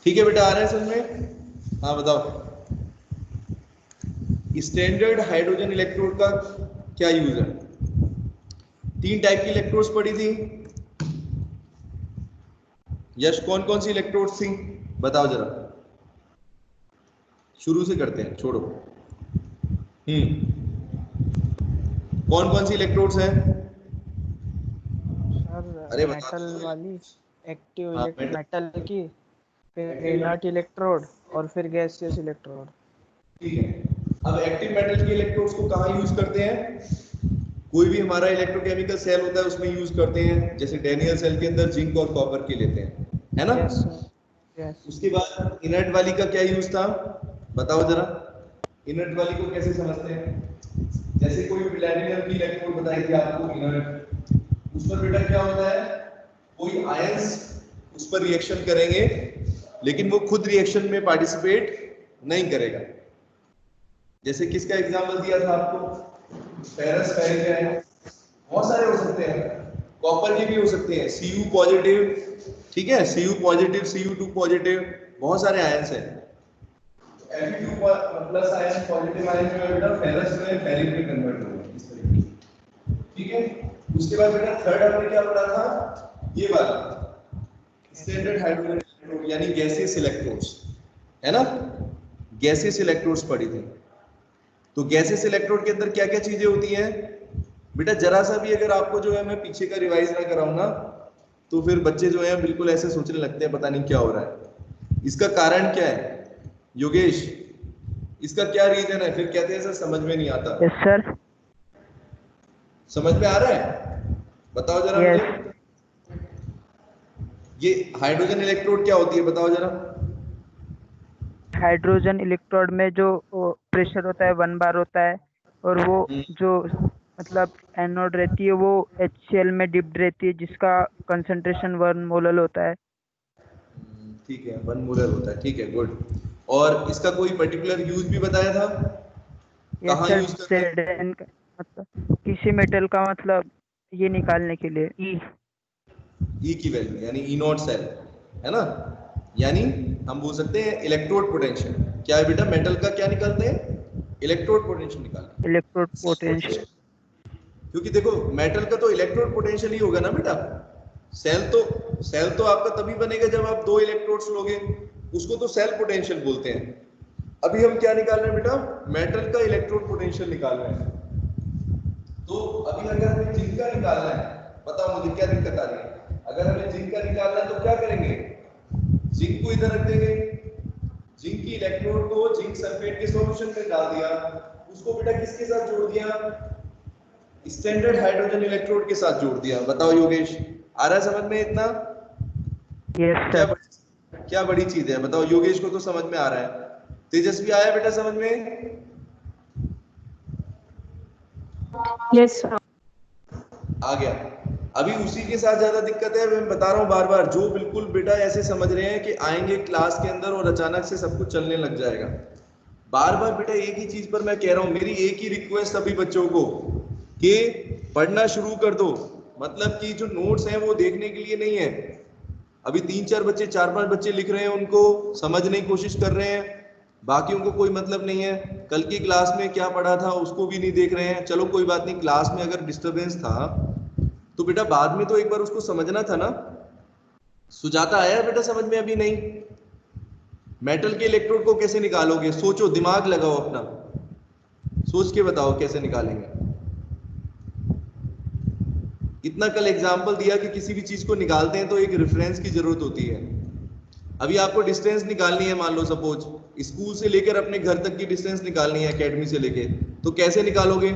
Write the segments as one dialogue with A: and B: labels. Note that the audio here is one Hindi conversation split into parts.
A: ठीक है बेटा, आ रहा है समझ में? हाँ बताओ, स्टैंडर्ड हाइड्रोजन इलेक्ट्रोड का क्या यूज है? 3 टाइप की इलेक्ट्रोड्स पड़ी थी। यश, कौन कौन सी इलेक्ट्रोड्स थी बताओ जरा, शुरू से करते हैं, छोड़ो। कौन कौन सी इलेक्ट्रोड्स हैं?
B: सर
A: अरे बता
B: मेटल
A: दो।
B: वाली, एक्टिव
A: हाँ,
B: मेटल की, फिर इनर्ट इलेक्ट्रोड और फिर गैसियस इलेक्ट्रोड।
A: ठीक है। अब एक्टिव मेटल के इलेक्ट्रोड्स को कहाँ यूज करते हैं? कोई भी हमारा इलेक्ट्रोकेमिकल सेल होता है उसमें यूज करते हैं, जैसे डेनियल सेल के अंदर जिंक और कॉपर के लेते हैं, है ना?
B: Yes sir, yes.
A: उसके बाद इनर्ट वाली का क्या यूज था बताओ जरा, इनर्ट वाली को कैसे समझते हैं? जैसे कोई प्लैटिनम की इलेक्ट्रोड बताई थी आपको इनर्ट, उस पर बेटा क्या होता है, कोई आयंस उस पर रिएक्शन करेंगे लेकिन वो खुद रिएक्शन में पार्टिसिपेट नहीं करेगा। जैसे किसका एग्जांपल दिया था आपको, फेरस फेरिक है, बहुत सारे हो सकते हैं, कॉपर के भी हो सकते हैं, Cu पॉजिटिव, ठीक है, Cu पॉजिटिव, Cu2 पॉजिटिव, बहुत सारे आयंस हैं। Fe2 plus ion positive ion जो है बेटा फेरस में फेरिक में कन्वर्ट होगा इस तरीके से, ठीक है। उसके बाद बेटा थर्ड हमने क्या पढ़ा था, ये वाला स्टैंडर्ड हाइड्रोजन इलेक्ट्रोड यानी गैसियस इलेक्ट्रोड्स, है ना? गैसियस इलेक्ट्रोड्स पढ़ी थी। तो गैसियस इलेक्ट्रोड के अंदर क्या क्या चीजें होती हैं बेटा, जरा सा भी अगर आपको जो है मैं पीछे का रिवाइज ना कराऊं ना, तो फिर बच्चे जो है बिल्कुल ऐसे सोचने लगते हैं पता नहीं क्या हो रहा है। इसका कारण क्या है योगेश, इसका क्या रीजन है? फिर कहते हैं सर समझ में नहीं आता।
B: Yes sir.
A: समझ में आ रहा है? बताओ जरा
B: यस।
A: मुझे, ये हाइड्रोजन इलेक्ट्रोड क्या होती है बताओ जरा।
B: हाइड्रोजन इलेक्ट्रोड में जो प्रेशर होता है 1 बार होता है, और वो जो मतलब एनोड रहती है वो HCl में डिप्ड रहती है, जिसका कंसंट्रेशन 1 मोलर होता है।
A: ठीक है, 1 मोलर होता है, ठीक है, गुड। और इसका कोई पर्टिकुलर यूज भी बताया था,
B: यस
A: कहाँ
B: सर।
A: यूज करते हैं?
B: Zn का मतलब किसी मेटल का मतलब ये निकालने के लिए
A: ई की वैल्यू यानी ई नॉट सेल, है ना? यानी हम बोल सकते हैं इलेक्ट्रोड पोटेंशियल। क्या है बेटा, मेटल का क्या निकालते हैं? इलेक्ट्रोड पोटेंशियल निकालते
B: इलेक्ट्रोड
A: हैं।
B: पोटेंशियल।
A: क्योंकि देखो मेटल का तो इलेक्ट्रोड पोटेंशियल ही होगा ना बेटा। सेल तो आपका तभी बनेगा जब आप 2 इलेक्ट्रोड्स लोगे, उसको तो सेल पोटेंशियल बोलते हैं। अभी हम क्या निकाल रहे हैं बेटा, मेटल का इलेक्ट्रोड पोटेंशियल निकाल रहे हैं। तो अभी अगर हमें जिंक का निकालना है, बताओ मुझे क्या दिक्कत आ रही है? अगर हमें जिंक का निकालना है तो क्या करेंगे, जिंक को इधर रख देंगे, जिंक की इलेक्ट्रोड को जिंक सल्फेट के सॉल्यूशन में डाल दिया, उसको बेटा किसके साथ जोड़ दिया, स्टैंडर्ड हाइड्रोजन इलेक्ट्रोड के साथ जोड़ दिया। बताओ योगेश, आ रहा है समझ में इतना?
B: यस
A: क्या
B: सर।
A: क्या बड़ी चीज है बताओ, योगेश को तो समझ में आ रहा है, तेजस्वी आया बेटा समझ में?
C: Yes sir.
A: आ गया। अभी उसी के साथ ज्यादा दिक्कत है, मैं बता रहा हूँ बार बार, जो बिल्कुल बेटा ऐसे समझ रहे हैं कि आएंगे क्लास के अंदर और अचानक से सब कुछ चलने लग जाएगा। बार बार बेटा एक ही चीज पर मैं कह रहा हूँ, मेरी एक ही रिक्वेस्ट सभी बच्चों को कि पढ़ना शुरू कर दो। मतलब कि जो नोट्स हैं वो देखने के लिए नहीं है। अभी 3-4 बच्चे 4-5 बच्चे लिख रहे हैं, उनको समझने की कोशिश कर रहे हैं, बाकियों को कोई मतलब नहीं है। कल की क्लास में क्या पढ़ा था उसको भी नहीं देख रहे हैं। चलो कोई बात नहीं, क्लास में अगर डिस्टरबेंस था तो बेटा बाद में तो एक बार उसको समझना था ना। सुजाता आया बेटा समझ में? अभी नहीं। मेटल के इलेक्ट्रोड को कैसे निकालोगे, सोचो, दिमाग लगाओ अपना, सोच के बताओ कैसे निकालेंगे। इतना कल एग्जाम्पल दिया कि किसी भी चीज को निकालते हैं तो एक रेफरेंस की जरूरत होती है। अभी आपको डिस्टेंस निकालनी है, मान लो सपोज स्कूल से लेकर अपने घर तक की डिस्टेंस निकालनी है, एकेडमी से लेके, तो कैसे निकालोगे,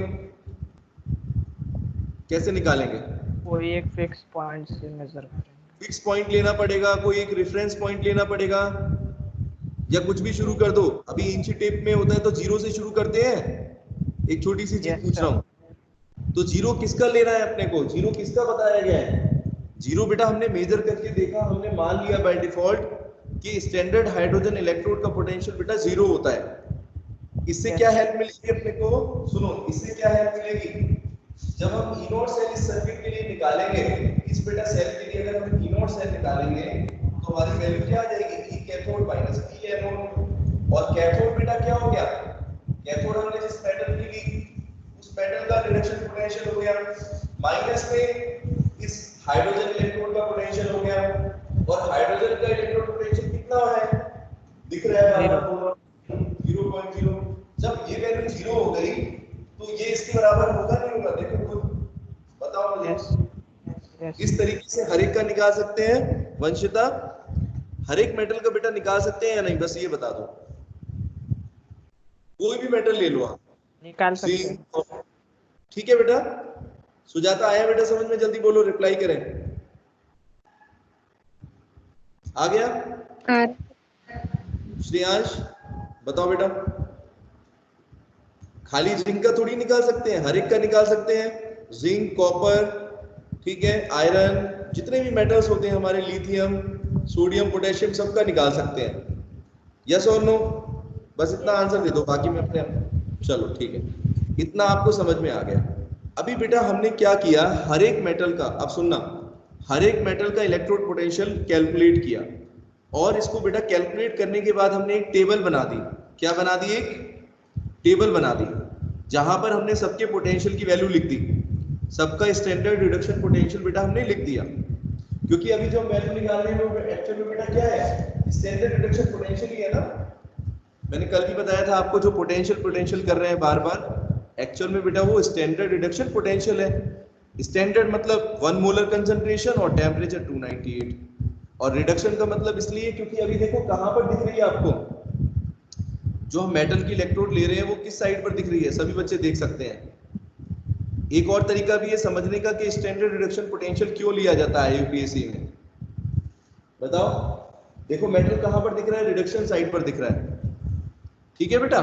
A: कैसे निकालेंगे?
B: कोई एक फिक्स पॉइंट से मेजर करेंगे।
A: फिक्स पॉइंट लेना पड़ेगा, कोई एक रेफरेंस पॉइंट लेना पड़ेगा, या कुछ भी शुरू कर दो। अभी इंची टेप में होता है तो 0 से शुरू करते हैं। एक छोटी सी चीज
B: यस
A: पूछ रहा
B: सर।
A: हूँ, तो 0 किसका लेना है अपने को, 0 किसका बताया गया है? 0 बेटा हमने मेजर करके देखा, हमने मान लिया बाय डिफॉल्ट कि स्टैंडर्ड हाइड्रोजन इलेक्ट्रोड का पोटेंशियल बेटा 0 होता है। इससे क्या हेल्प मिलेगी अपने को, सुनो, इससे क्या हेल्प मिलेगी, जब हम इनोड सेल इस सर्किट के लिए निकालेंगे, इस बेटा सेल के लिए अगर हम इनोड सेल निकालेंगे तो हमारी वैल्यू क्या आ जाएगी, ई कैथोड माइनस में इस हाइड्रोजन इलेक्ट्रोड का पोटेंशियल हो गया, और हाइड्रोजन का इलेक्ट्रोड पोटेंशियल कितना है दिख रहा है आपको 0.0। जब ये वैल्यू 0 हो गई तो ये इसके बराबर होगा नहीं होगा, देखो खुद बताओ मुझे। इस तरीके से हर एक का निकाल सकते हैं वंशिता, हर एक मेटल का बेटा निकाल सकते हैं या नहीं, बस ये बता दो। कोई भी मेटल ले लो आप,
B: निकाल सकते हैं।
A: ठीक है बेटा। सुजाता आया बेटा समझ में, जल्दी बोलो, रिप्लाई करें। आ गया? श्रेयांश बताओ बेटा। खाली जिंक का थोड़ी निकाल सकते हैं, हर एक का निकाल सकते हैं, जिंक, कॉपर, ठीक है, आयरन, जितने भी मेटल्स होते हैं हमारे, लिथियम, सोडियम, पोटेशियम, सबका निकाल सकते हैं। यस और नो? बस इतना आंसर दे दो, बाकी मैं अपने चलो ठीक है, इतना आपको समझ में आ गया। अभी बेटा हमने क्या किया, हर एक मेटल का, अब सुनना, हर एक मेटल का इलेक्ट्रोड पोटेंशियल कैलकुलेट किया, और इसको बेटा कैलकुलेट करने के बाद हमने एक टेबल बना दी। क्या बना दी? एक टेबल बना दी, जहां पर हमने सबके पोटेंशियल की वैल्यू लिख दी, सबका स्टैंडर्ड रिडक्शन पोटेंशियल बेटा हमने लिख दिया। क्योंकि अभी जो वैल्यू निकाल रहे हैं वो एक्चुअल में बेटा क्या है, स्टैंडर्ड रिडक्शन पोटेंशियल ही है ना। मैंने कल भी बताया था आपको, जो पोटेंशियल कर रहे हैं बार बार, एक्चुअल में बेटा वो स्टैंडर्ड रिडक्शन पोटेंशियल है। स्टैंडर्ड मतलब 1 मोलर कंसंट्रेशन और टेम्परेचर 298, और रिडक्शन का मतलब इसलिए क्योंकि अभी देखो कहां पर दिख रही है आपको, जो हम मेटल की इलेक्ट्रोड ले रहे हैं वो किस साइड पर दिख रही है, सभी बच्चे देख सकते हैं। एक और तरीका भी है समझने का कि स्टैंडर्ड रिडक्शन पोटेंशियल क्यों लिया जाता है यूपीएससी में, बताओ। देखो मेटल कहां पर दिख रहा है, रिडक्शन साइड पर दिख रहा है, ठीक है बेटा।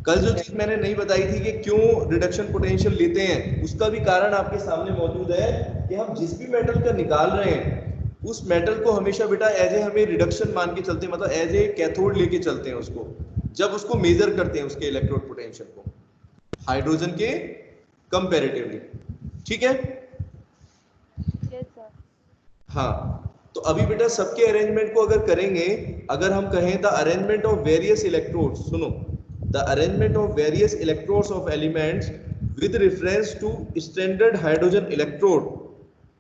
A: कल जो चीज मैंने नहीं बताई थी कि क्यों रिडक्शन पोटेंशियल लेते हैं, उसका भी कारण आपके सामने मौजूद है कि हम जिस भी मेटल का निकाल रहे हैं उस मेटल को हमेशा बेटा एज ए हमें रिडक्शन मान के चलते हैं, मतलब एज ए कैथोड लेके चलते हैं उसको, जब उसको मेजर करते हैं उसके इलेक्ट्रोड पोटेंशियल को हाइड्रोजन के कंपैरेटिवली, ठीक है। हाँ, तो अभी बेटा सबके अरेंजमेंट को अगर करेंगे, अगर हम कहें the arrangement of various electrodes, सुनो, the arrangement of various electrodes of elements with reference to standard hydrogen electrode,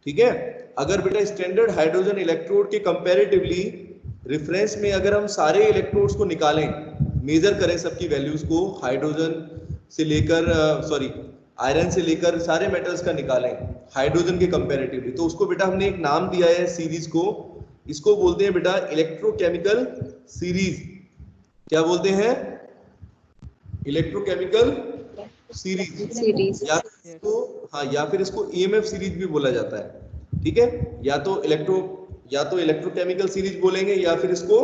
A: ठीक है। अगर बेटा स्टैंडर्ड हाइड्रोजन इलेक्ट्रोड के कंपैरेटिवली रेफरेंस में अगर हम सारे इलेक्ट्रोड्स को निकालें, मेजर करें सबकी वैल्यूज को, हाइड्रोजन से लेकर आयरन से लेकर सारे मेटल्स का निकालें हाइड्रोजन के कंपैरेटिवली, तो उसको बेटा हमने एक नाम दिया है सीरीज को, इसको बोलते हैं बेटा इलेक्ट्रोकेमिकल सीरीज। क्या बोलते हैं? इलेक्ट्रोकेमिकल सीरीज, या फिर इसको ईएमएफ सीरीज भी बोला जाता है, ठीक है। या तो इलेक्ट्रोकेमिकल सीरीज बोलेंगे, या फिर इसको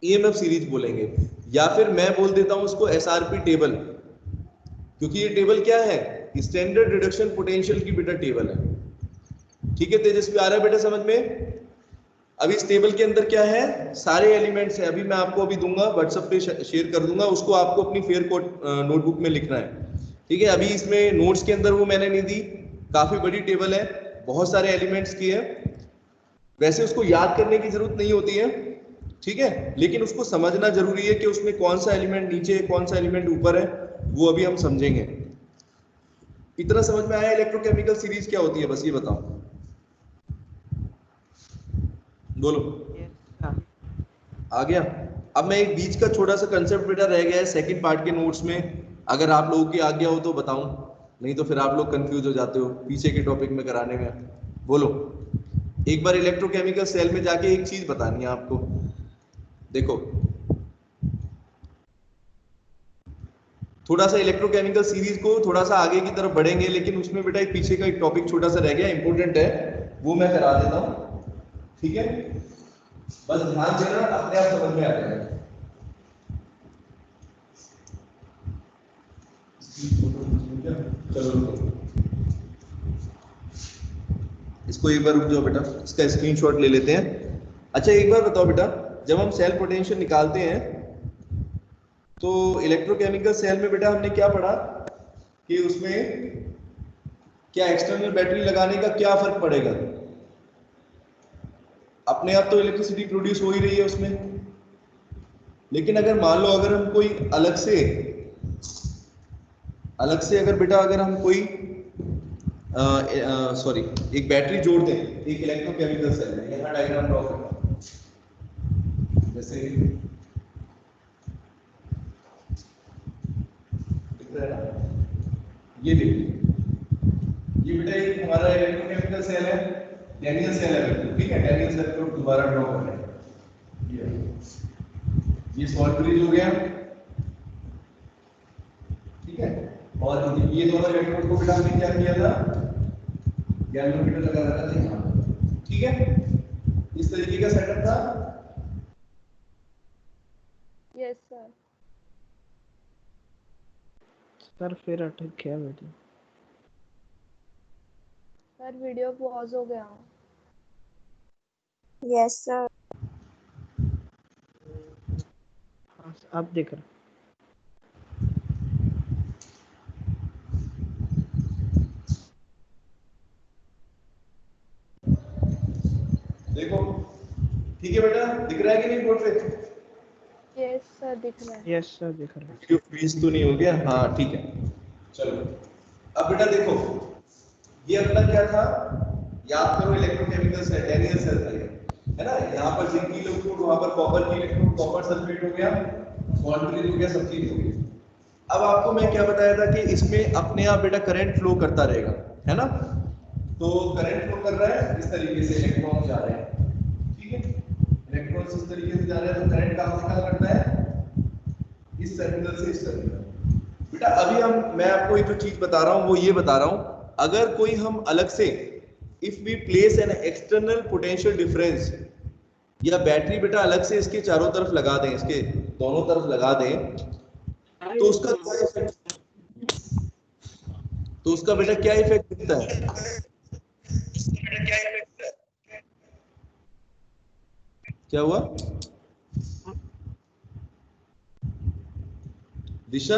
A: ईएमएफ सीरीज बोलेंगे, या फिर मैं बोल देता हूं उसको एसआरपी टेबल, क्योंकि ये टेबल क्या है, स्टैंडर्ड रिडक्शन पोटेंशियल की बेटा टेबल है, ठीक है। तेजस्वी आ रहा है बेटा समझ में? अभी इस टेबल के अंदर क्या है, सारे एलिमेंट्स हैं, अभी मैं आपको अभी दूंगा व्हाट्सएप पे शेयर कर दूंगा, उसको आपको अपनी फेयर कोड नोटबुक में लिखना है, ठीक है। अभी इसमें नोट्स के अंदर वो मैंने नहीं दी, काफी बड़ी टेबल है, बहुत सारे एलिमेंट्स की है, वैसे उसको याद करने की जरूरत नहीं होती है, ठीक है, लेकिन उसको समझना जरूरी है कि उसमें कौन सा एलिमेंट नीचे है, कौन सा एलिमेंट ऊपर है, वो अभी हम समझेंगे। इतना समझ में आया इलेक्ट्रोकेमिकल सीरीज क्या होती है, बस ये बताओ, बोलो। आ गया? अब मैं एक बीच का छोटा सा कंसेप्ट बेटा रह गया है सेकंड पार्ट के नोट्स में, अगर आप लोगों की आ गया हो तो बताऊं, नहीं तो फिर आप लोग कंफ्यूज हो जाते हो पीछे के टॉपिक में कराने में। बोलो, एक बार इलेक्ट्रोकेमिकल सेल में जाके एक चीज बतानी है आपको, देखो थोड़ा सा इलेक्ट्रोकेमिकल सीरीज को थोड़ा सा आगे की तरफ बढ़ेंगे, लेकिन उसमें बेटा एक पीछे का एक टॉपिक छोटा सा रह गया, इंपॉर्टेंट है, वो मैं करा देता हूं, ठीक है। बस ध्यान देना, अपने आप समझ में आ जाएगा। चलो इसको एक बार रुक जाओ बेटा, इसका स्क्रीनशॉट ले लेते हैं। अच्छा एक बार बताओ बेटा, जब हम सेल पोटेंशियल निकालते हैं तो इलेक्ट्रोकेमिकल सेल में बेटा हमने क्या पढ़ा कि उसमें क्या एक्सटर्नल बैटरी लगाने का क्या फर्क पड़ेगा, अपने आप तो इलेक्ट्रिसिटी प्रोड्यूस हो ही रही है उसमें, लेकिन अगर मान लो अगर हम कोई अलग से अगर बेटा अगर हम कोई सॉरी, एक बैटरी जोड़ दें एक इलेक्ट्रोकेमिकल सेल में, यहाँ डायग्राम ड्रॉ करना। जैसे दिख रहा है ना, ये देखिए, ये बेटा एक हमारा इलेक्ट्रोकेमिकल सेल है, डैनियल सेल है, ठीक है। डैनियल सेल को दोबारा ड्रॉ कर रहे हैं। ये सॉल्ट ब्रिज हो गया, ठीक है। और ये दोनों इलेक्ट्रोड को बेटा हमने क्या किया था, गैल्वेनोमीटर लगा रखा था यहाँ, ठीक है। इस तरीके का सेटअप था।
D: Yes sir.
B: सर फिर अटक गया वीडियो।
D: सर वीडियो पॉज हो गया।
E: Yes sir.
B: हाँ अब देख रहा।
A: देखो ठीक है बेटा, दिख रहा है कि नहीं बोर्ड पे?
D: यस सर दिख रहा है।
B: यस सर दिख रहा है।
A: वीडियो फ्रीज तो नहीं हो गया? हाँ ठीक है, चलो। अब बेटा देखो, ये अपना क्या था, याद करो, इलेक्ट्रोकेमिकल सेल, डैनियल सेल था ये, है ना। यहाँ पर जिंक की इलेक्ट्रोड, वहां पर कॉपर की इलेक्ट्रोड, कॉपर सल्फेट हो गया, सॉल्ट ब्रिज हो गया, सब चीज हो गई। अब आपको मैं क्या बताया था कि इसमें अपने आप बेटा करंट फ्लो करता रहेगा, है ना। तो करंट फ्लो कर रहा है, इस तरीके से इलेक्ट्रॉन जा रहे हैं, ठीक है। इलेक्ट्रॉन इस तरीके से जा रहे हैं, तो करंट कहां से कहां करता है, इस टर्मिनल से इस टर्मिनल। बेटा अभी मैं आपको एक जो चीज बता रहा हूं वो ये बता रहा हूं, अगर कोई हम अलग से if we place an external potential difference, या बैटरी बेटा अलग से इसके चारों तरफ लगा दें, इसके दोनों तरफ लगा दें, तो उसका क्या इफेक्ट, तो उसका बेटा क्या इफेक्ट दिखता है? क्या हुआ दिशा?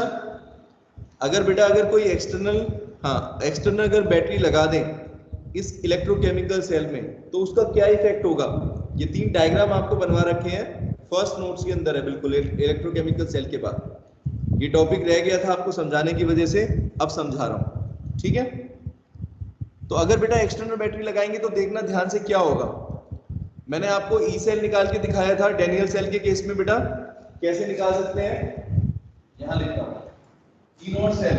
A: अगर बेटा अगर कोई एक्सटर्नल, हाँ एक्सटर्नल अगर बैटरी लगा दें इस इलेक्ट्रोकेमिकल सेल में, तो उसका क्या इफेक्ट होगा? ये 3 डायग्राम आपको बनवा रखे हैं, फर्स्ट नोट्स के अंदर है बिल्कुल, इलेक्ट्रोकेमिकल सेल के बाद। ये टॉपिक रह गया था आपको समझाने की वजह से, अब समझा रहा हूं, ठीक है। तो अगर बेटा एक्सटर्नल बैटरी लगाएंगे तो देखना ध्यान से क्या होगा। मैंने आपको ई सेल निकाल के दिखाया था डैनियल सेल के केस में, बेटा कैसे निकाल सकते हैं, यहां लिखता हूं, ई नॉट सेल,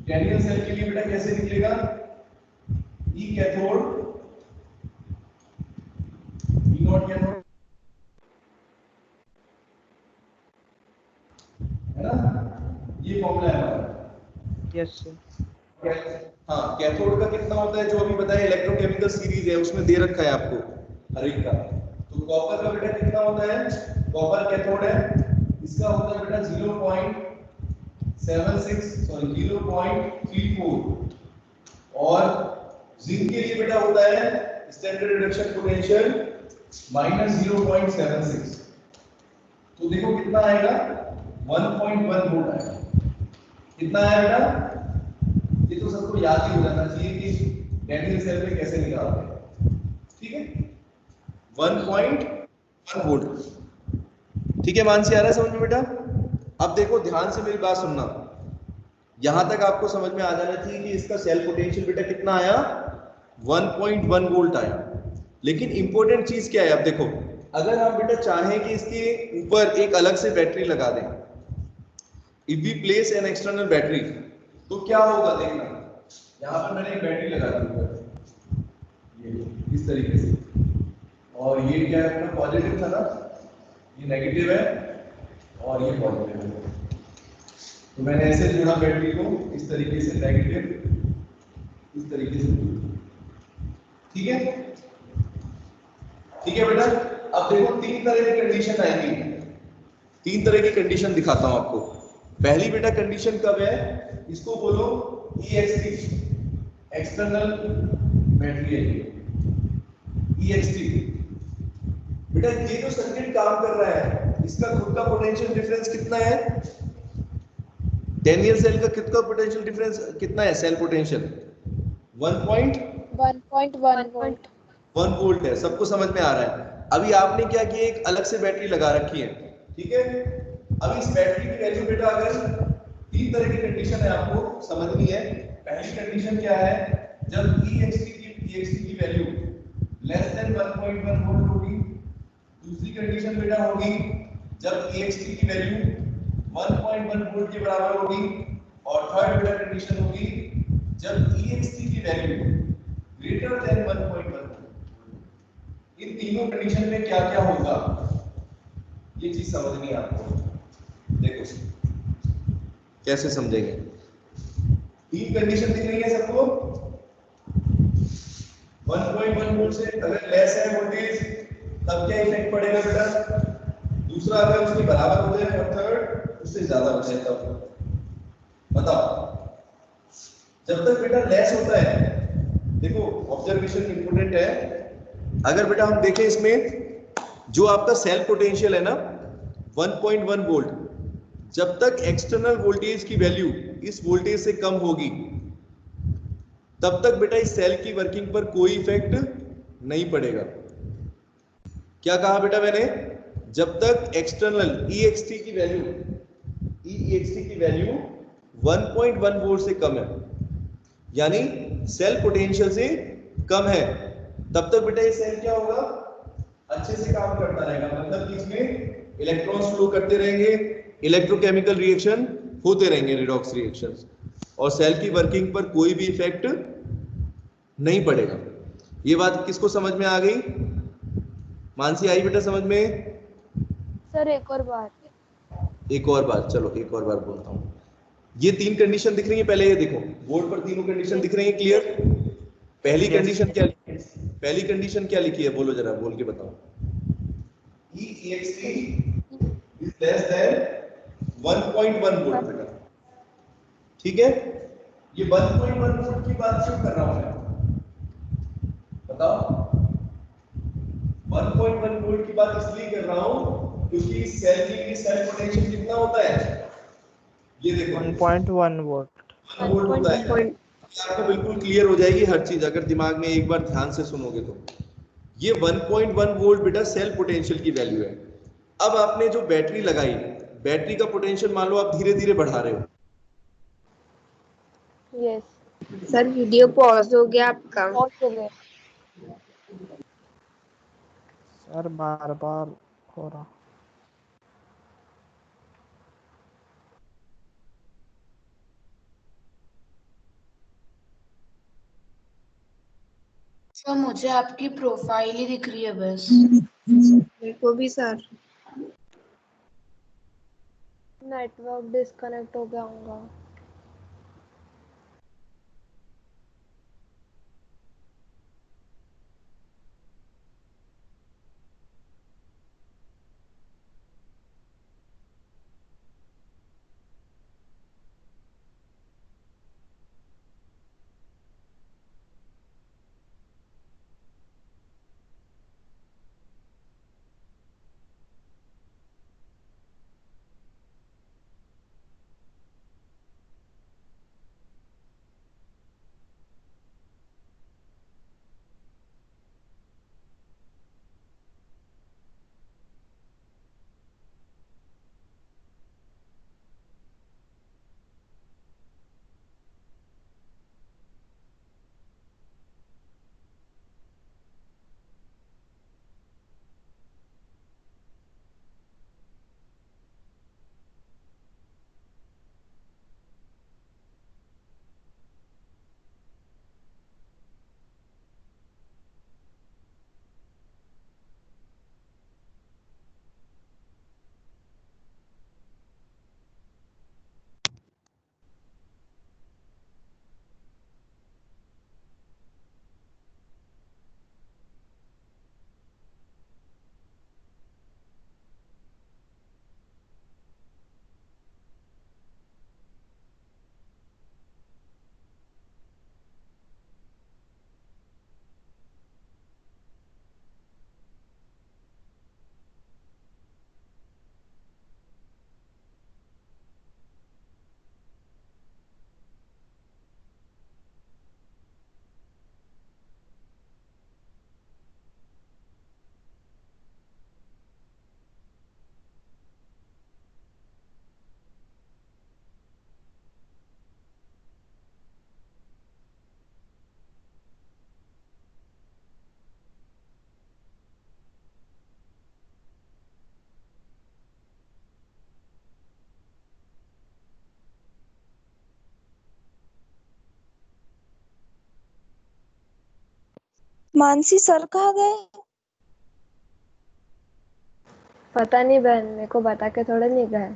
A: डैनियल सेल के लिए बेटा कैसे निकलेगा, ई कैथोड, ई नॉट कैथोड, है ना, ये फॉर्मूला है हमारा।
B: Yes sir.
A: हाँ, कैथोड का कितना होता है, जो अभी बताया इलेक्ट्रोकेमिकल सीरीज है उसमें दे रखा है आपको हर एक का। तो कॉपर का बेटा कितना होता है, कॉपर कैथोड है, इसका होता है बेटा 0.76 सॉरी 0.34, और जिंक के लिए बेटा होता है स्टैंडर्ड रिडक्शन पोटेंशियल -0.76। तो देखो कितना आएगा, 1.1 वोल्ट आएगा। कितना आया बेटा, ये तो सबको याद ही हो जाना चाहिए कि डैनियल सेल में कैसे निकालते हैं, ठीक है। 1.1 वोल्ट, ठीक है। मान से आ रहा है समझ में बेटा? अब देखो ध्यान से मेरी बात सुनना, यहां तक आपको समझ में आ जाना चाहिए कि इसका सेल पोटेंशियल बेटा कितना आया, 1.1 वोल्ट आया। लेकिन इंपॉर्टेंट चीज क्या है, अब देखो अगर हम बेटा चाहें कि इसके ऊपर एक अलग से बैटरी लगा दें, if we place an external battery, तो क्या होगा देखना, यहां पर मैंने एक बैटरी लगा दी ऊपर, ये इस तरीके से, और ये क्या है अपना पॉजिटिव था ना, ये नेगेटिव है और ये पॉजिटिव है। तो मैंने ऐसे जोड़ा बैटरी को इस तरीके से, नेगेटिव इस तरीके से, ठीक है, ठीक है बेटा। अब देखो 3 तरह की कंडीशन आएंगी, 3 तरह की कंडीशन दिखाता हूं आपको। पहली बेटा कंडीशन कब है, इसको बोलो EXT, एक्सटर्नल बैटरी है, EXT। बेटा ये जो सर्किट काम कर रहा है, इसका खुद का पोटेंशियल डिफरेंस कितना है, डैनियल सेल का खुद का पोटेंशियल डिफरेंस कितना है, सेल पोटेंशियल
D: 1.1 वोल्ट।
A: 1 वोल्ट है, सबको समझ में आ रहा है। अभी आपने क्या किया, एक अलग से बैटरी लगा रखी है, ठीक है। अब इस बैटरी की वैल्यू बेटा अगर 3 तरह की कंडीशन है आपको समझनी है। पहली कंडीशन क्या है, जब ext की वैल्यू लेस देन 1.1 वोल्ट होगी। दूसरी कंडीशन बेटा होगी जब ext की वैल्यू 1.1 वोल्ट के बराबर होगी। और थर्ड बेटा कंडीशन होगी जब ext की वैल्यू ग्रेटर देन 1.1 वोल्ट। इन तीनों कंडीशन में क्या क्या होगा ये चीज समझनी है आपको। देखो कैसे समझेंगे। तीन कंडीशन दिख रही है सबको। 1.1 वोल्ट से अगर लेस है वोल्टेज तब क्या इफेक्ट पड़ेगा बेटा। दूसरा अगर उसके बराबर हो जाए और थर्ड उससे ज्यादा हो जाए तब। बताओ जब तक बेटा लेस होता है, देखो ऑब्जर्वेशन इंपोर्टेंट है। अगर बेटा हम देखें इसमें जो आपका सेल पोटेंशियल है ना 1.1 वोल्ट, जब तक एक्सटर्नल वोल्टेज की वैल्यू इस वोल्टेज से कम होगी तब तक बेटा इस सेल की वर्किंग पर कोई इफेक्ट नहीं पड़ेगा। क्या कहा बेटा मैंने, जब तक एक्सटर्नल EXT की वैल्यू 1.1 वोल्ट से कम है, यानी सेल पोटेंशियल से कम है, तब तक बेटा ये सेल क्या होगा, अच्छे से काम करता रहेगा। मतलब कि इसमें इलेक्ट्रॉन्स फ्लो करते रहेंगे, इलेक्ट्रोकेमिकल रिएक्शन होते रहेंगे, रिडॉक्स रिएक्शंस, और सेल की वर्किंग पर कोई भी इफेक्ट नहीं पड़ेगा। ये बात किसको समझ में आ गई? मानसी आई बेटा समझ में?
D: सर एक और बार।
A: एक और बार, चलो एक और बार बोलता हूँ। ये तीन कंडीशन दिख रही है, पहले ये देखो बोर्ड पर तीनों कंडीशन दिख रही है, क्लियर? पहली कंडीशन क्या लिखी है? पहली कंडीशन क्या लिखी है, बोलो जरा, बोल के बताओ। EXT is less than 1.1 volt बेटा, ठीक है? ये 1.1 वोल्ट की बात क्यों कर रहा हूं मैं, बताओ? 1.1 वोल्ट की बात इसलिए कर रहा हूं क्योंकि सेल के लिए सेल पोटेंशियल कितना होता है, ये देखो
B: 1.1 वोल्ट।
A: 1 वोल्ट होता है। आपको बिल्कुल क्लियर हो जाएगी हर चीज अगर दिमाग में एक बार ध्यान से सुनोगे तो। ये 1.1 वोल्ट बेटा सेल पोटेंशियल की वैल्यू है। अब आपने जो बैटरी लगाई, बैटरी का पोटेंशियल मान लो आप धीरे धीरे बढ़ा रहे हो।
D: यस
C: सर वीडियो पॉज हो गया आपका।
D: पॉज हो गया।
B: सर बार बार हो रहा।
E: सर मुझे आपकी प्रोफाइल ही दिख रही है बस।
C: मेरे को भी सर।
D: नेटवर्क डिस्कनेक्ट हो गया होगा।
C: मानसी सर कहाँ गए?
D: पता नहीं बहन, मेरे को बता के थोड़े नहीं गए।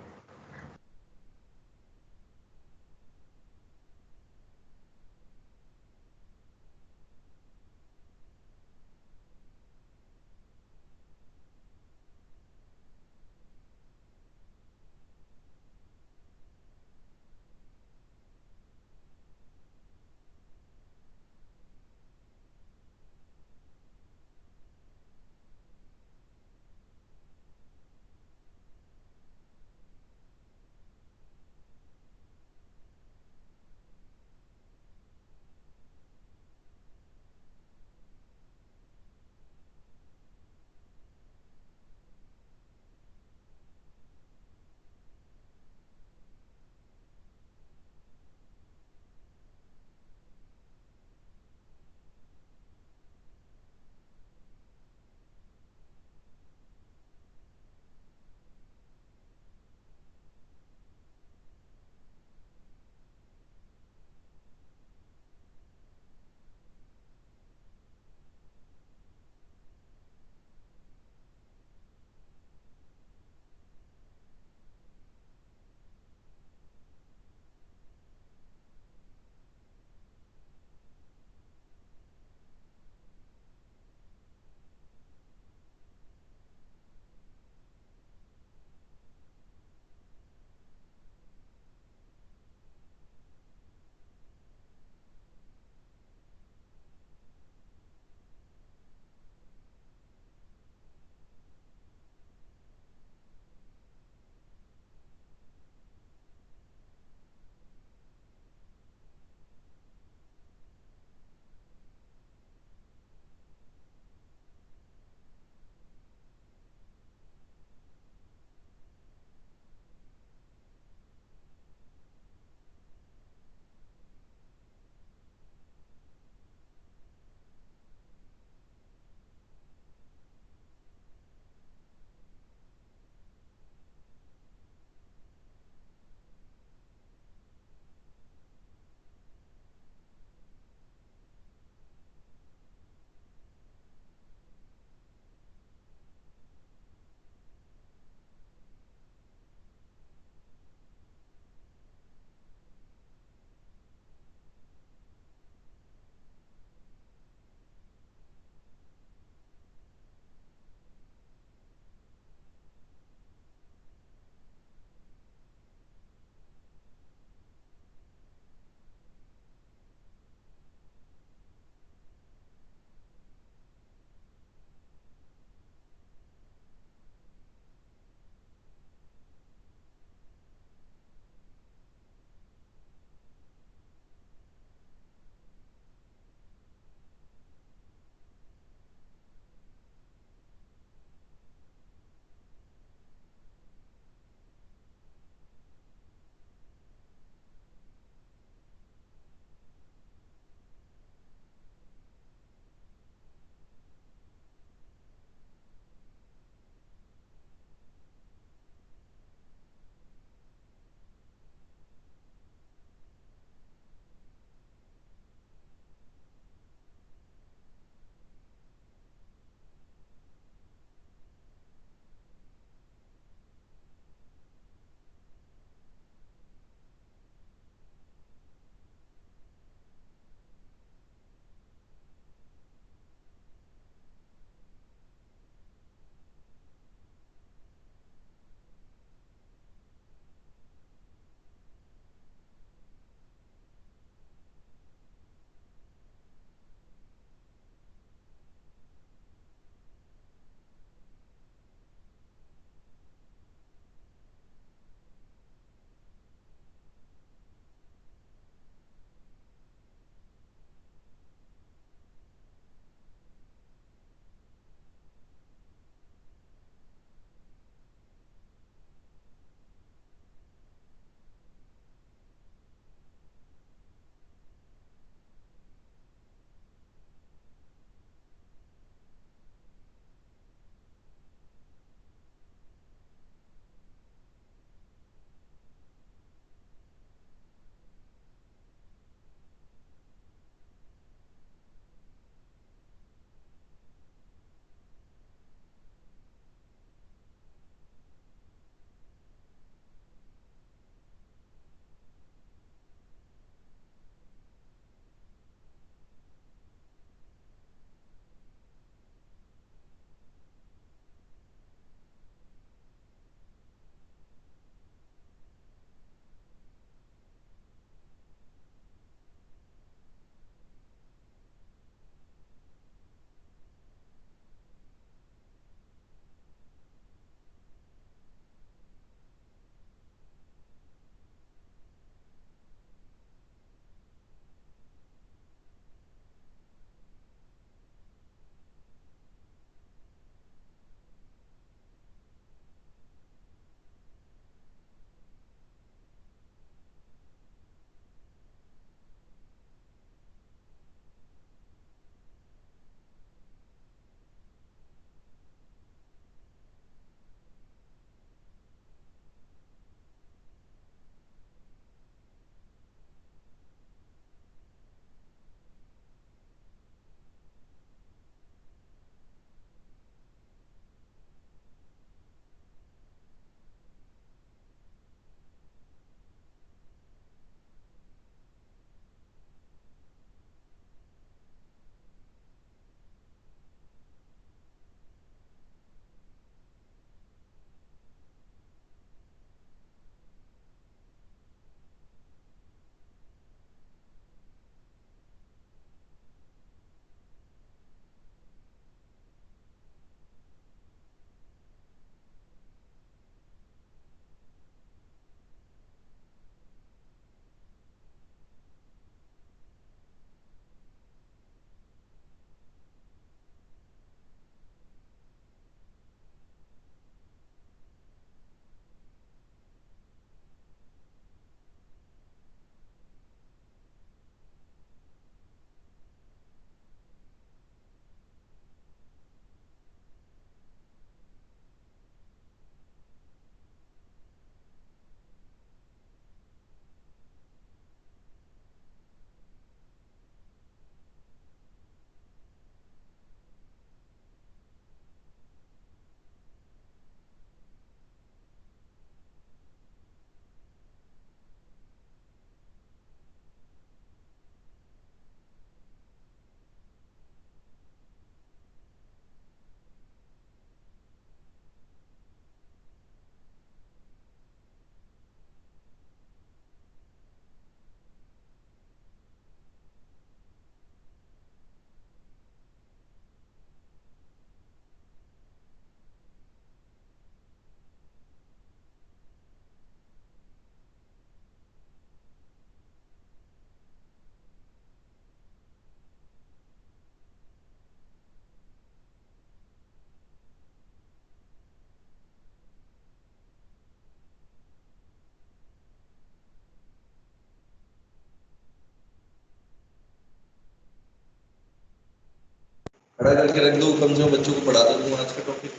A: खड़ा करके रख दो, कम से कम बच्चों को पढ़ा दो तुम आज का टॉपिक।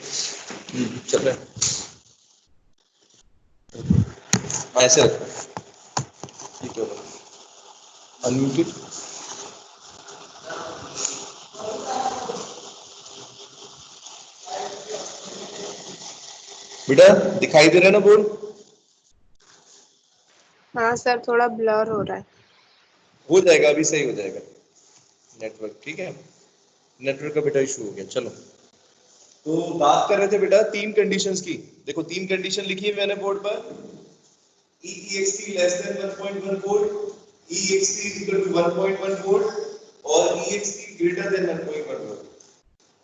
A: चल रहा है, ऐसे रखो, ठीक है, अनम्यूटेड। बेटा दिखाई दे रहा है ना बोर्ड?
C: हाँ सर, थोड़ा ब्लर हो रहा है।
A: हो जाएगा, अभी सही हो जाएगा नेटवर्क, ठीक है, नेटवर्क का बेटा इशू हो गया। चलो, तो बात कर रहे थे बेटा तीन कंडीशंस की। देखो तीन कंडीशन लिखी है मैंने बोर्ड पर, EEXT less than 1.1 volt, EEXT equal to 1.1 volt और EEXT ग्रेटर देन 1.1 वोल्ट।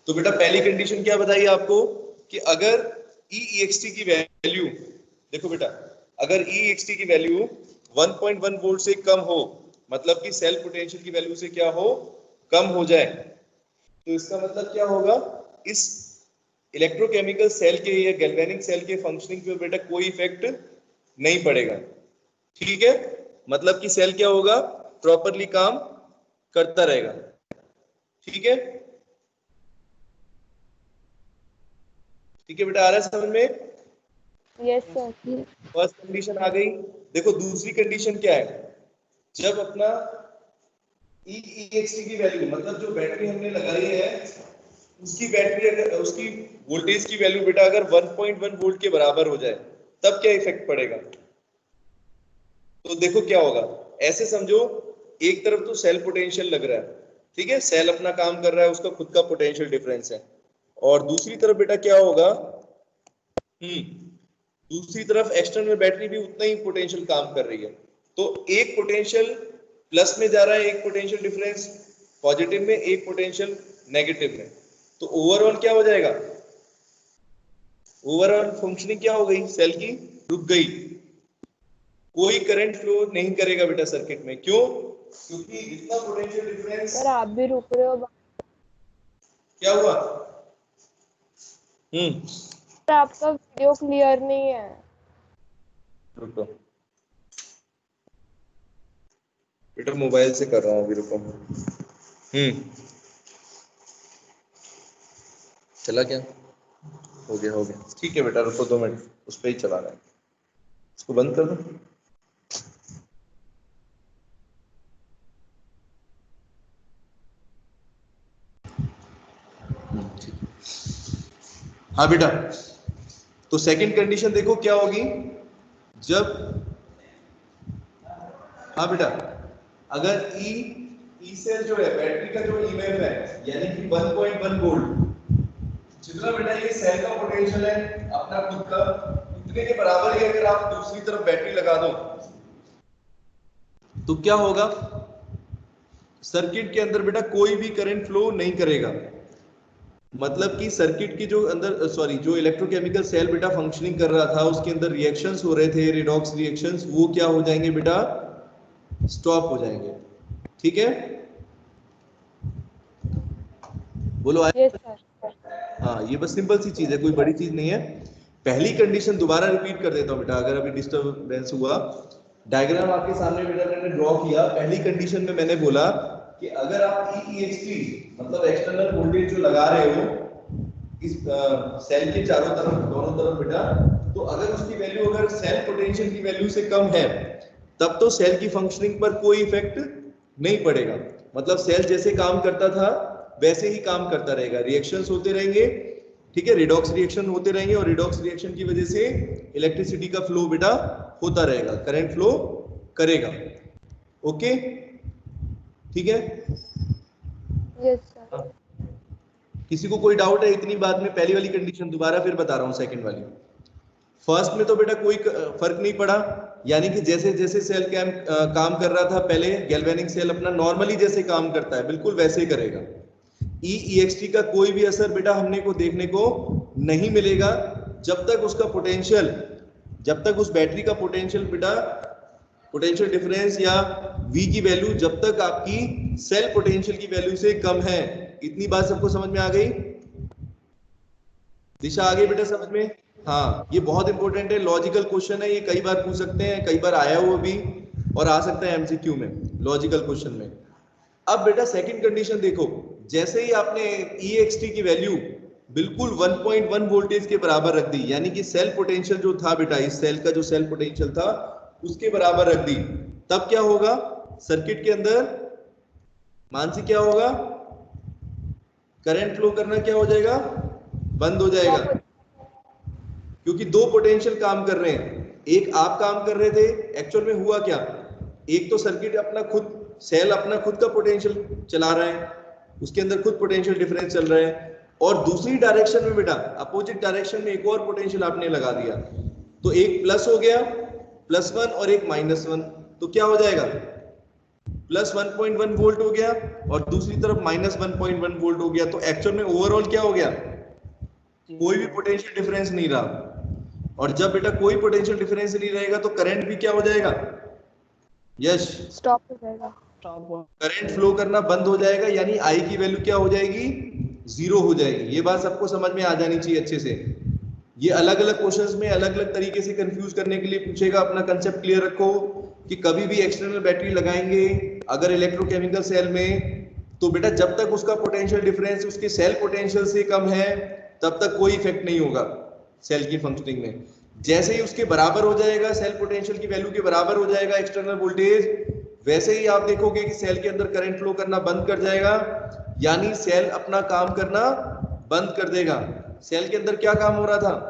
A: तो बेटा पहली कंडीशन क्या बताइए आपको कि अगर EEXT की वैल्यू, देखो बेटा अगर EEXT की वैल्यू 1.1 वोल्ट से कम हो, मतलब कि सेल पोटेंशियल की वैल्यू से क्या हो, कम हो जाए, तो इसका मतलब क्या होगा, इस इलेक्ट्रोकेमिकल सेल के या गैल्वेनिक सेल के फंक्शनिंग पे बेटा कोई इफेक्ट नहीं पड़ेगा। ठीक है, मतलब कि सेल क्या होगा, प्रॉपरली काम करता रहेगा। ठीक है, ठीक है बेटा, आ रहा है समझ में?
D: Yes sir.
A: फर्स्ट कंडीशन आ गई। देखो दूसरी कंडीशन क्या है, जब अपना EEXT की वैल्यू, मतलब जो बैटरी हमने लगाई है उसकी बैटरी, अगर उसकी वोल्टेज की वैल्यू बेटा अगर 1.1 वोल्ट के बराबर हो जाए, तब क्या इफेक्ट पड़ेगा? तो देखो क्या होगा, ऐसे समझो एक तरफ तो सेल पोटेंशियल लग रहा है, ठीक है, सेल अपना काम कर रहा है, उसका खुद का पोटेंशियल डिफरेंस है, और दूसरी तरफ बेटा क्या होगा, दूसरी तरफ एक्सटर्नल बैटरी भी उतना ही पोटेंशियल काम कर रही है। तो एक पोटेंशियल प्लस में जा रहा है, एक पोटेंशियल डिफरेंस पॉजिटिव में, एक पोटेंशियल नेगेटिव में, तो ओवरऑल क्या हो जाएगा, ओवरऑल फंक्शनिंग क्या हो गई, सेल की रुक गई, कोई करंट फ्लो नहीं करेगा बेटा सर्किट में। क्यों? क्योंकि इतना पोटेंशियल डिफरेंस।
D: सर आप भी रुक रहे हो।
A: क्या हुआ?
D: सर आपका वीडियो क्लियर नहीं है।
A: रुको बेटा, मोबाइल से कर रहा हूँ अभी, रुको। चला क्या? हो गया, हो गया, ठीक है बेटा, रुको 2 मिनट, उस पर ही चला रहा है, इसको बंद कर दो। हाँ बेटा, तो सेकंड कंडीशन देखो क्या होगी, जब, हाँ बेटा, अगर ई सेल जो है, बैटरी का जो ईएमएफ है, यानी कि 1.1 वोल्ट, जितना बेटा ये सेल का पोटेंशियल है अपना खुद का, उतने के बराबर ही अगर आप दूसरी तरफ बैटरी लगा दो, तो क्या होगा, सर्किट के अंदर बेटा कोई भी करंट फ्लो नहीं करेगा। मतलब कि सर्किट की जो अंदर, सॉरी, जो इलेक्ट्रोकेमिकल सेल बेटा फंक्शनिंग कर रहा था, उसके अंदर रिएक्शंस हो रहे थे, रिडॉक्स रिएक्शंस, वो क्या हो जाएंगे बेटा, स्टॉप हो जाएंगे। ठीक है, बोलो
D: यस सर।
A: हाँ, ये बस सिंपल सी चीज है, कोई बड़ी चीज नहीं है। पहली कंडीशन दोबारा रिपीट कर देता हूं बेटा, अगर अभी डिस्टर्बेंस हुआ। डायग्राम आपके सामने बेटा मैंने ड्रॉ किया। पहली कंडीशन में मैंने बोला कि अगर आप EEXT मतलब एक्सटर्नल वोल्टेज जो लगा रहे हो इस सेल के चारों तरफ, दोनों तरफ बेटा, तो अगर उसकी वैल्यू अगर सेल पोटेंशियल की वैल्यू से कम है, तब तो सेल की फंक्शनिंग पर कोई इफेक्ट नहीं पड़ेगा। मतलब सेल जैसे काम करता था वैसे ही काम करता रहेगा, रिएक्शंस होते रहेंगे, ठीक है, रिडॉक्स रिएक्शन होते रहेंगे, और रिडॉक्स रिएक्शन की वजह से इलेक्ट्रिसिटी का फ्लो बेटा होता रहेगा, करंट फ्लो करेगा। ओके, ठीक है,
D: यस सर।
A: किसी को कोई डाउट है इतनी बात में? पहली वाली कंडीशन दोबारा फिर बता रहा हूं, सेकंड वाली। फर्स्ट में तो बेटा कोई फर्क नहीं पड़ा, यानी कि जैसे जैसे सेल काम कर रहा था पहले, गैल्वेनिक सेल अपना नॉर्मली जैसे काम करता है बिल्कुल वैसे ही करेगा। EEXT का कोई भी असर बेटा हमने को देखने को नहीं मिलेगा, जब तक उसका पोटेंशियल, जब तक उस बैटरी का पोटेंशियल बेटा, पोटेंशियल डिफरेंस या V की वैल्यू जब तक आपकी सेल पोटेंशियल की वैल्यू से कम है। इतनी बात सबको समझ में आ गई? दिशा आ गई बेटा समझ में? हाँ, ये बहुत इंपॉर्टेंट है, लॉजिकल क्वेश्चन है, ये कई बार पूछ सकते हैं, कई बार आया हुआ भी, और आ सकता है MCQ में, लॉजिकल क्वेश्चन में। अब बेटा सेकंड कंडीशन देखो, जैसे ही आपने EXT की वैल्यू बिल्कुल 1.1 वोल्टेज के बराबर रख दी, यानी कि सेल पोटेंशियल जो था बेटा, इस सेल का जो सेल पोटेंशियल था उसके बराबर रख दी, तब क्या होगा सर्किट के अंदर मानसी, क्या होगा, करंट फ्लो करना क्या हो जाएगा, बंद हो जाएगा, क्योंकि दो पोटेंशियल काम कर रहे हैं। एक आप काम कर रहे थे, एक्चुअल में हुआ क्या, एक तो सर्किट अपना खुद, सेल अपना खुद का पोटेंशियल चला रहा है, उसके अंदर खुद पोटेंशियल डिफरेंस चल रहा है, और दूसरी डायरेक्शन में बेटा अपोजिट डायरेक्शन में एक और पोटेंशियल आपने लगा दिया, तो एक प्लस हो गया +1 और एक -1, तो क्या हो जाएगा +1.1 वोल्ट हो गया और दूसरी तरफ -1.1 वोल्ट हो गया। तो एक्चुअल में ओवरऑल क्या हो गया, कोई भी पोटेंशियल डिफरेंस नहीं रहा। और जब बेटा कोई पोटेंशियल डिफरेंस नहीं रहेगा तो करंट भी क्या हो जाएगा, यस
D: स्टॉप हो जाएगा,
A: करंट फ्लो करना बंद हो जाएगा, यानी आई की वैल्यू क्या हो जाएगी, 0 हो जाएगी। ये बात सबको समझ में आ जानी चाहिए अच्छे से। ये अलग अलग क्वेश्चंस में अलग अलग तरीके से कंफ्यूज करने के लिए पूछेगा, अपना कंसेप्ट क्लियर रखो कि कभी भी एक्सटर्नल बैटरी लगाएंगे अगर इलेक्ट्रोकेमिकल सेल में, तो बेटा जब तक उसका पोटेंशियल डिफरेंस उसके सेल पोटेंशियल से कम है तब तक कोई इफेक्ट नहीं होगा सेल की फंक्शनिंग में। जैसे ही उसके बराबर हो जाएगा, सेल पोटेंशियल की वैल्यू के बराबर हो जाएगा एक्सटर्नल वोल्टेज, वैसे ही आप देखोगे कि सेल के अंदर करंट फ्लो करना बंद कर जाएगा, यानी सेल अपना काम करना बंद कर देगा। सेल के अंदर क्या काम हो रहा था,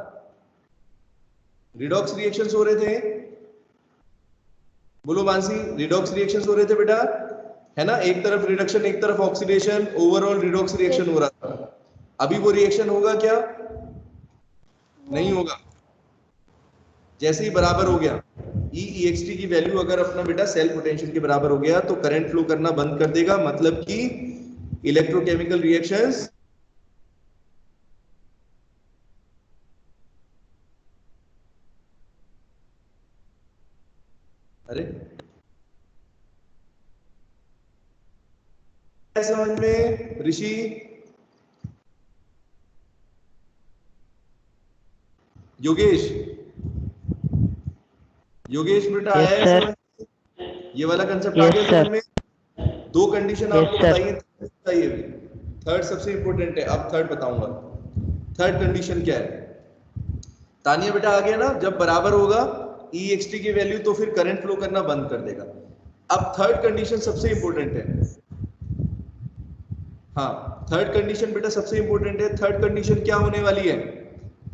A: रिडॉक्स रिएक्शंस हो रहे थे, बोलो मानसी, रिडॉक्स रिएक्शंस हो रहे थे बेटा, है ना, एक तरफ रिडक्शन एक तरफ ऑक्सीडेशन, ओवरऑल रिडॉक्स रिएक्शन हो रहा था। अभी वो रिएक्शन होगा क्या, नहीं होगा। जैसे ही बराबर हो गया EXT की वैल्यू अगर अपना बेटा सेल पोटेंशियल के बराबर हो गया तो करंट फ्लो करना बंद कर देगा, मतलब कि इलेक्ट्रोकेमिकल रिएक्शंस अरे समझ में ऋषि, योगेश, योगेश बेटा आया है समझ, ये वाला कंसेप्ट आ गया समझ में। दो कंडीशन आपको बताइए, थर्ड सबसे इंपॉर्टेंट है। अब थर्ड बताऊंगा, थर्ड कंडीशन क्या है, तानिया बेटा आ गया ना, जब बराबर होगा EXT की वैल्यू तो फिर करंट फ्लो करना बंद कर देगा। अब थर्ड कंडीशन सबसे इंपॉर्टेंट है, हाँ थर्ड कंडीशन बेटा सबसे इंपॉर्टेंट है। थर्ड कंडीशन क्या होने वाली है,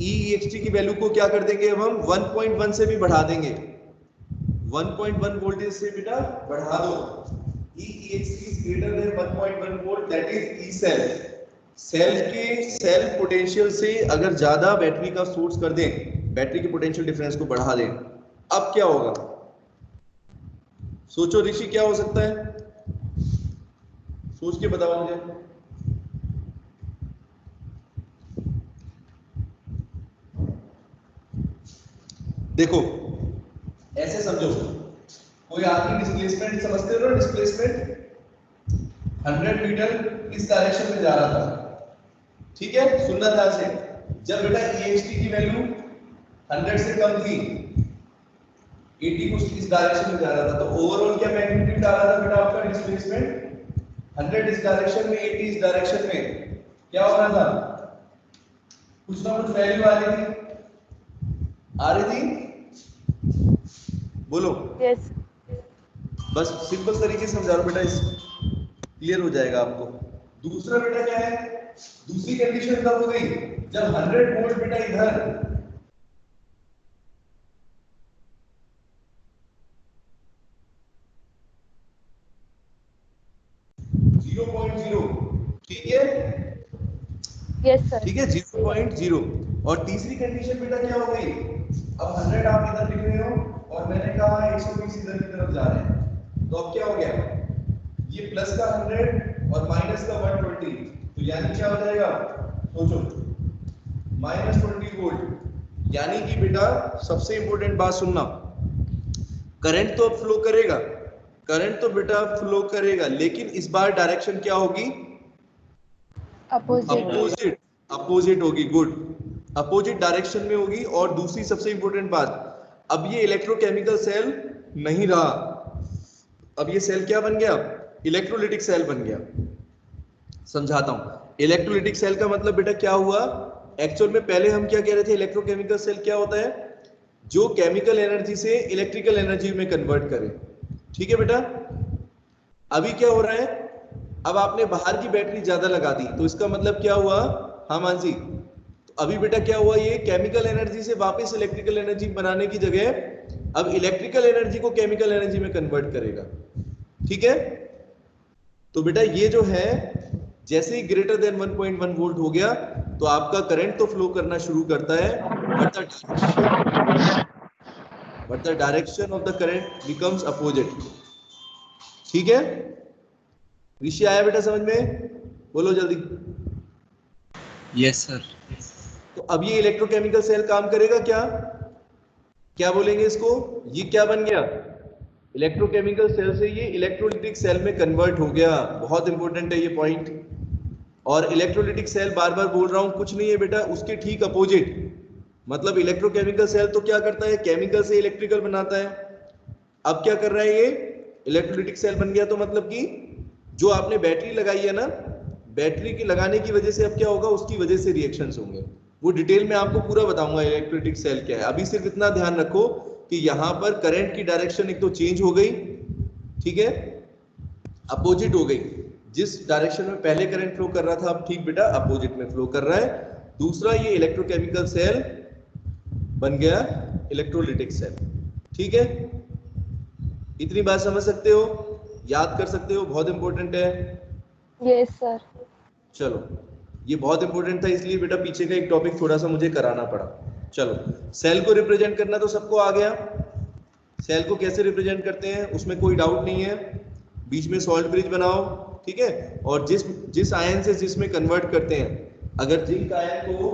A: EXT की वैल्यू को क्या कर देंगे, अब हम 1.1 से भी बढ़ा देंगे, 1.1 वोल्टेज से बेटा बढ़ा दो। EXT is greater than 1.1 volt, that is E cell. Cell के सेल पोटेंशियल से अगर ज्यादा बैटरी का सोर्स कर दें, बैटरी के पोटेंशियल डिफरेंस को बढ़ा दें, अब क्या होगा, सोचो ऋषि क्या हो सकता है, सोच के बताओ मुझे। देखो ऐसे समझो, कोई आदमी डिस्प्लेसमेंट समझते हो ना, डिस्प्लेसमेंट 100 मीटर इस डायरेक्शन में जा रहा था, ठीक है, सुनना ध्यान से। जब बेटा EXT की वैल्यू 100 से कम थी, 80 कुछ इस डायरेक्शन में जा रहा था, तो ओवरऑल क्या मैग्नीट्यूड आ रहा था बेटा आपका डिस्प्लेसमेंट, 100 इस डायरेक्शन में 80 इस डायरेक्शन में, क्या हो रहा था, कुछ ना कुछ वैल्यू आ रही थी, बोलो
D: यस,
A: बस सिंपल तरीके से समझा रहा हूं बेटा, इस क्लियर हो जाएगा आपको। दूसरा बेटा क्या है, दूसरी कंडीशन कब हो गई, जब 100 वोल्ट बेटा इधर 0.0, ठीक है,
D: यस सर,
A: ठीक है 0.0। और तीसरी कंडीशन बेटा क्या हो गई, अब 100 आप इधर लिख रहे हो और मैंने कहा 120 इधर की तरफ जा रहे हैं, तो अब क्या हो गया, ये प्लस का 100 और माइनस का 120, तो यानी क्या हो जाएगा, सोचो -20 वोल्ट। यानी कि बेटा सबसे इंपॉर्टेंट बात सुनना, करंट तो अब फ्लो करेगा, करंट तो बेटा फ्लो करेगा, लेकिन इस बार डायरेक्शन क्या होगी, अपोजिट, अपोजिट होगी, गुड, अपोजिट डायरेक्शन में होगी। और दूसरी सबसे इंपॉर्टेंट बात, अब ये इलेक्ट्रोकेमिकल सेल नहीं रहा, अब ये सेल क्या बन गया, इलेक्ट्रोलिटिक सेल बन गया। समझाता हूँ। इलेक्ट्रोलिटिक सेल का मतलब बेटा क्या हुआ, एक्चुअल में पहले हम क्या कह रहे थे, इलेक्ट्रोकेमिकल सेल क्या होता है, जो केमिकल एनर्जी से इलेक्ट्रिकल एनर्जी में कन्वर्ट करे। ठीक है बेटा, अभी क्या हो रहा है, अब आपने बाहर की बैटरी ज्यादा लगा दी, तो इसका मतलब क्या हुआ, हाँ मानसी, तो अभी बेटा क्या हुआ, ये केमिकल एनर्जी से वापस इलेक्ट्रिकल एनर्जी बनाने की जगह अब इलेक्ट्रिकल एनर्जी को केमिकल एनर्जी में कन्वर्ट करेगा। ठीक है, तो बेटा ये जो है, जैसे ही ग्रेटर देन 1.1 वोल्ट हो गया तो आपका करंट तो फ्लो करना शुरू करता है, but the direction of the current becomes opposite. ठीक है, ऋषि आया बेटा समझ में, बोलो जल्दी।
F: Yes sir.
A: तो अब ये इलेक्ट्रोकेमिकल सेल काम करेगा क्या, क्या बोलेंगे इसको, ये क्या बन गया, इलेक्ट्रोकेमिकल सेल से ये इलेक्ट्रोलिटिक सेल में कन्वर्ट हो गया। बहुत इंपॉर्टेंट है ये पॉइंट। और इलेक्ट्रोलिटिक सेल बार बार बोल रहा हूं, कुछ नहीं है बेटा, उसके ठीक अपोजिट, मतलब इलेक्ट्रोकेमिकल सेल तो क्या करता है, केमिकल से इलेक्ट्रिकल बनाता है। अब क्या कर रहा है, ये इलेक्ट्रोलिटिक सेल बन गया, तो मतलब कि जो आपने बैटरी लगाई है ना, बैटरी की लगाने की वजह से अब क्या होगा, उसकी वजह से रिएक्शंस होंगे। वो डिटेल में आपको पूरा बताऊंगा इलेक्ट्रोलिटिक सेल क्या है। अभी सिर्फ इतना ध्यान रखो कि यहां पर करंट की डायरेक्शन एक तो चेंज हो गई, ठीक है, अपोजिट हो गई। जिस डायरेक्शन में पहले करंट फ्लो कर रहा था, अब ठीक बेटा अपोजिट में फ्लो कर रहा है। दूसरा, ये इलेक्ट्रोकेमिकल सेल बन गया इलेक्ट्रोलिटिक सेल। ठीक है, इतनी बात समझ सकते हो, याद कर सकते हो, बहुत इंपॉर्टेंट है।
D: Yes sir.
A: चलो, ये बहुत इंपॉर्टेंट था, इसलिए बेटा पीछे का एक टॉपिक थोड़ा सा मुझे कराना पड़ा। चलो, सेल को रिप्रेजेंट करना तो सबको आ गया। सेल को कैसे रिप्रेजेंट करते हैं उसमें कोई डाउट नहीं है, बीच में सॉल्ट ब्रिज बनाओ। ठीक है, और जिस आयन से जिसमें कन्वर्ट करते हैं, अगर जिंक आयन को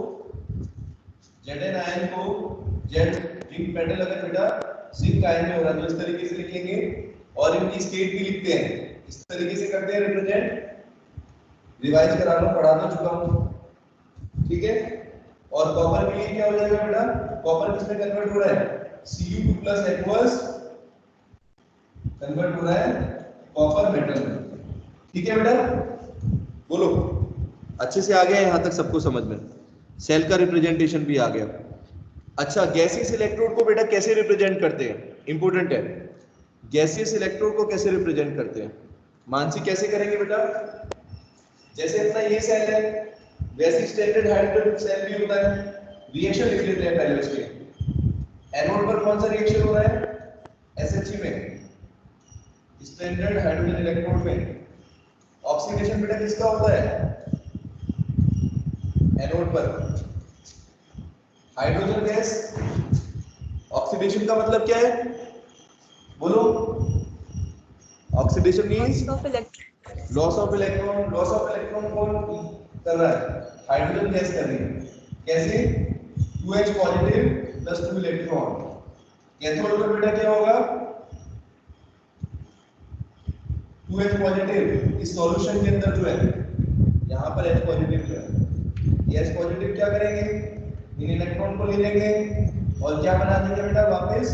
A: Zn आयन को जिंक मेटल अगर बेटा जिंक आयन में हो रहा है तो इस तरीके से लिखेंगे, और इनकी स्टेट भी लिखते हैं, इस तरीके से करते हैं रिप्रेजेंट। रिवाइज करा लो, पढ़ा तो चुका हूं। ठीक है, और कॉपर के लिए क्या हो जाएगा बेटा, कॉपर किसमें कन्वर्ट हो रहा है, Cu2 प्लस एक्वस कन्वर्ट हो रहा है कॉपर मेटल में। ठीक है बेटा, बोलो, अच्छे से आ गया यहां तक सबको समझ में, सेल का रिप्रेजेंटेशन भी आ गया। अच्छा, गैसियस इलेक्ट्रोड को बेटा कैसे रिप्रेजेंट करते हैं, इंपॉर्टेंट है, गैसियस इलेक्ट्रोड को कैसे रिप्रेजेंट करते हैं, मानसी कैसे करेंगे बेटा, जैसे अपना ये सेल है, वैसे स्टैंडर्ड हाइड्रोजन सेल भी होता है। रिएक्शन लिख लेते हैं पहले उसके, एनोड पर कौन सा रिएक्शन हो रहा है, SHE में, स्टैंडर्ड हाइड्रोजन इलेक्ट्रोड में। ऑक्सीडेशन बेटा किसका होता है, एनोड पर हाइड्रोजन गैस। ऑक्सीडेशन का मतलब क्या है, बोलो, oxidation means loss of electron. Loss of electron कौन कर रहा है, हाइड्रोजन गैस कर रही है। कैसे, 2H positive plus 2 electron. Cathode पर बेटा क्या होगा, 2H पॉजिटिव, इस सॉल्यूशन के अंदर जो है, यहाँ पर H पॉजिटिव जो है, ये H पॉजिटिव क्या करेंगे, इन इलेक्ट्रॉन को ले लेंगे और क्या बना देंगे बेटा, वापस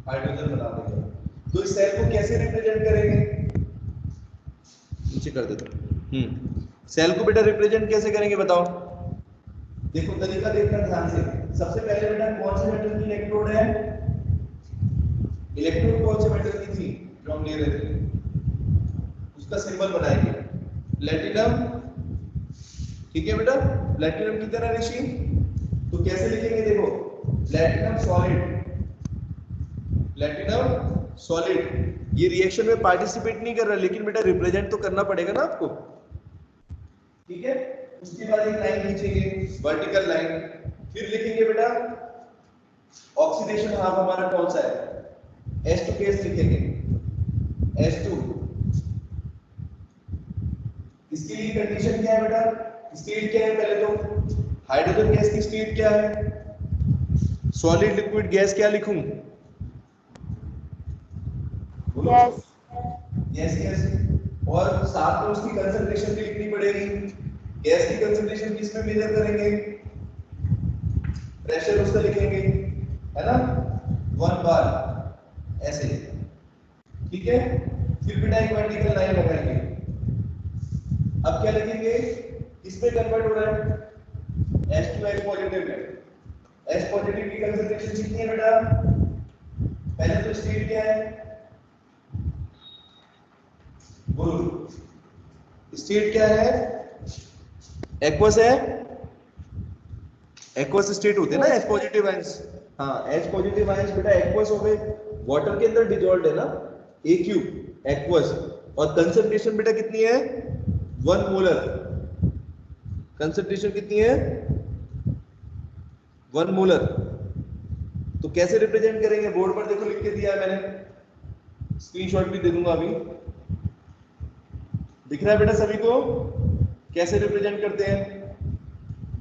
A: हाइड्रोजन बना देंगे। तो इस सेल को कैसे रिप्रेजेंट करेंगे, नीचे कर देते। सेल को बेटा रिप्रेजेंट कैसे करेंगे बताओ, देखो तरीका देखना ध्यान से। सबसे पहले बेटा कौन से मेटल की इलेक्ट्रोड है, इलेक्ट्रोड कौन से मेटल की थी जो हम ले रहे थे, उसका सिंबल बनाएंगे प्लेटिनम। ठीक है बेटा, प्लेटिनम की तरह ऋषि, तो कैसे लिखेंगे देखो, प्लेटिनम सॉलिड, प्लेटिनम सॉलिड। ये रिएक्शन में पार्टिसिपेट नहीं कर रहा, लेकिन बेटा रिप्रेजेंट तो करना पड़ेगा ना आपको। ठीक है, उसके बाद एक लाइन खींचेंगे, वर्टिकल लाइन, फिर लिखेंगे बेटा ऑक्सीडेशन हाफ हमारा कौन सा है, H2 केस लिखेंगे, H2। इसके लिए कंडीशन क्या है बेटा, स्टेट क्या है, पहले तो हाइड्रोजन गैस की स्टेट क्या है, सॉलिड लिक्विड गैस क्या लिखूं,
D: यस
A: यस यस, और साथ में उसकी कंसंट्रेशन भी लिखनी पड़ेगी। गैस की कंसंट्रेशन किस में मेजर करेंगे, प्रेशर उसका लिखेंगे, है ना, 1 बार ऐसे। ठीक है, फिर बेटा एक वर्टिकल लाइन लगाएंगे, अब क्या लिखेंगे, किसमें कन्वर्ट हो रहा है, H2H पॉजिटिव में। H पॉजिटिव की कंसंट्रेशन कितनी है बेटा, पहले तो स्टेट क्या है, बोलो स्टेट क्या है, एक्वस है, एक्वस स्टेट होते हैं ना H पॉजिटिव आयंस। हाँ H पॉजिटिव आयंस बेटा एक्वस हो गए, वाटर के अंदर डिजॉल्व्ड है ना, AQ एक्वस, और कंसंट्रेशन बेटा कितनी है, 1 मोलर। कंसंट्रेशन कितनी है, 1 मोलर। तो कैसे रिप्रेजेंट करेंगे, बोर्ड पर देखो लिख के दिया है मैंने, स्क्रीनशॉट भी दे दूंगा अभी, दिख रहा है बेटा सभी को, कैसे रिप्रेजेंट करते हैं।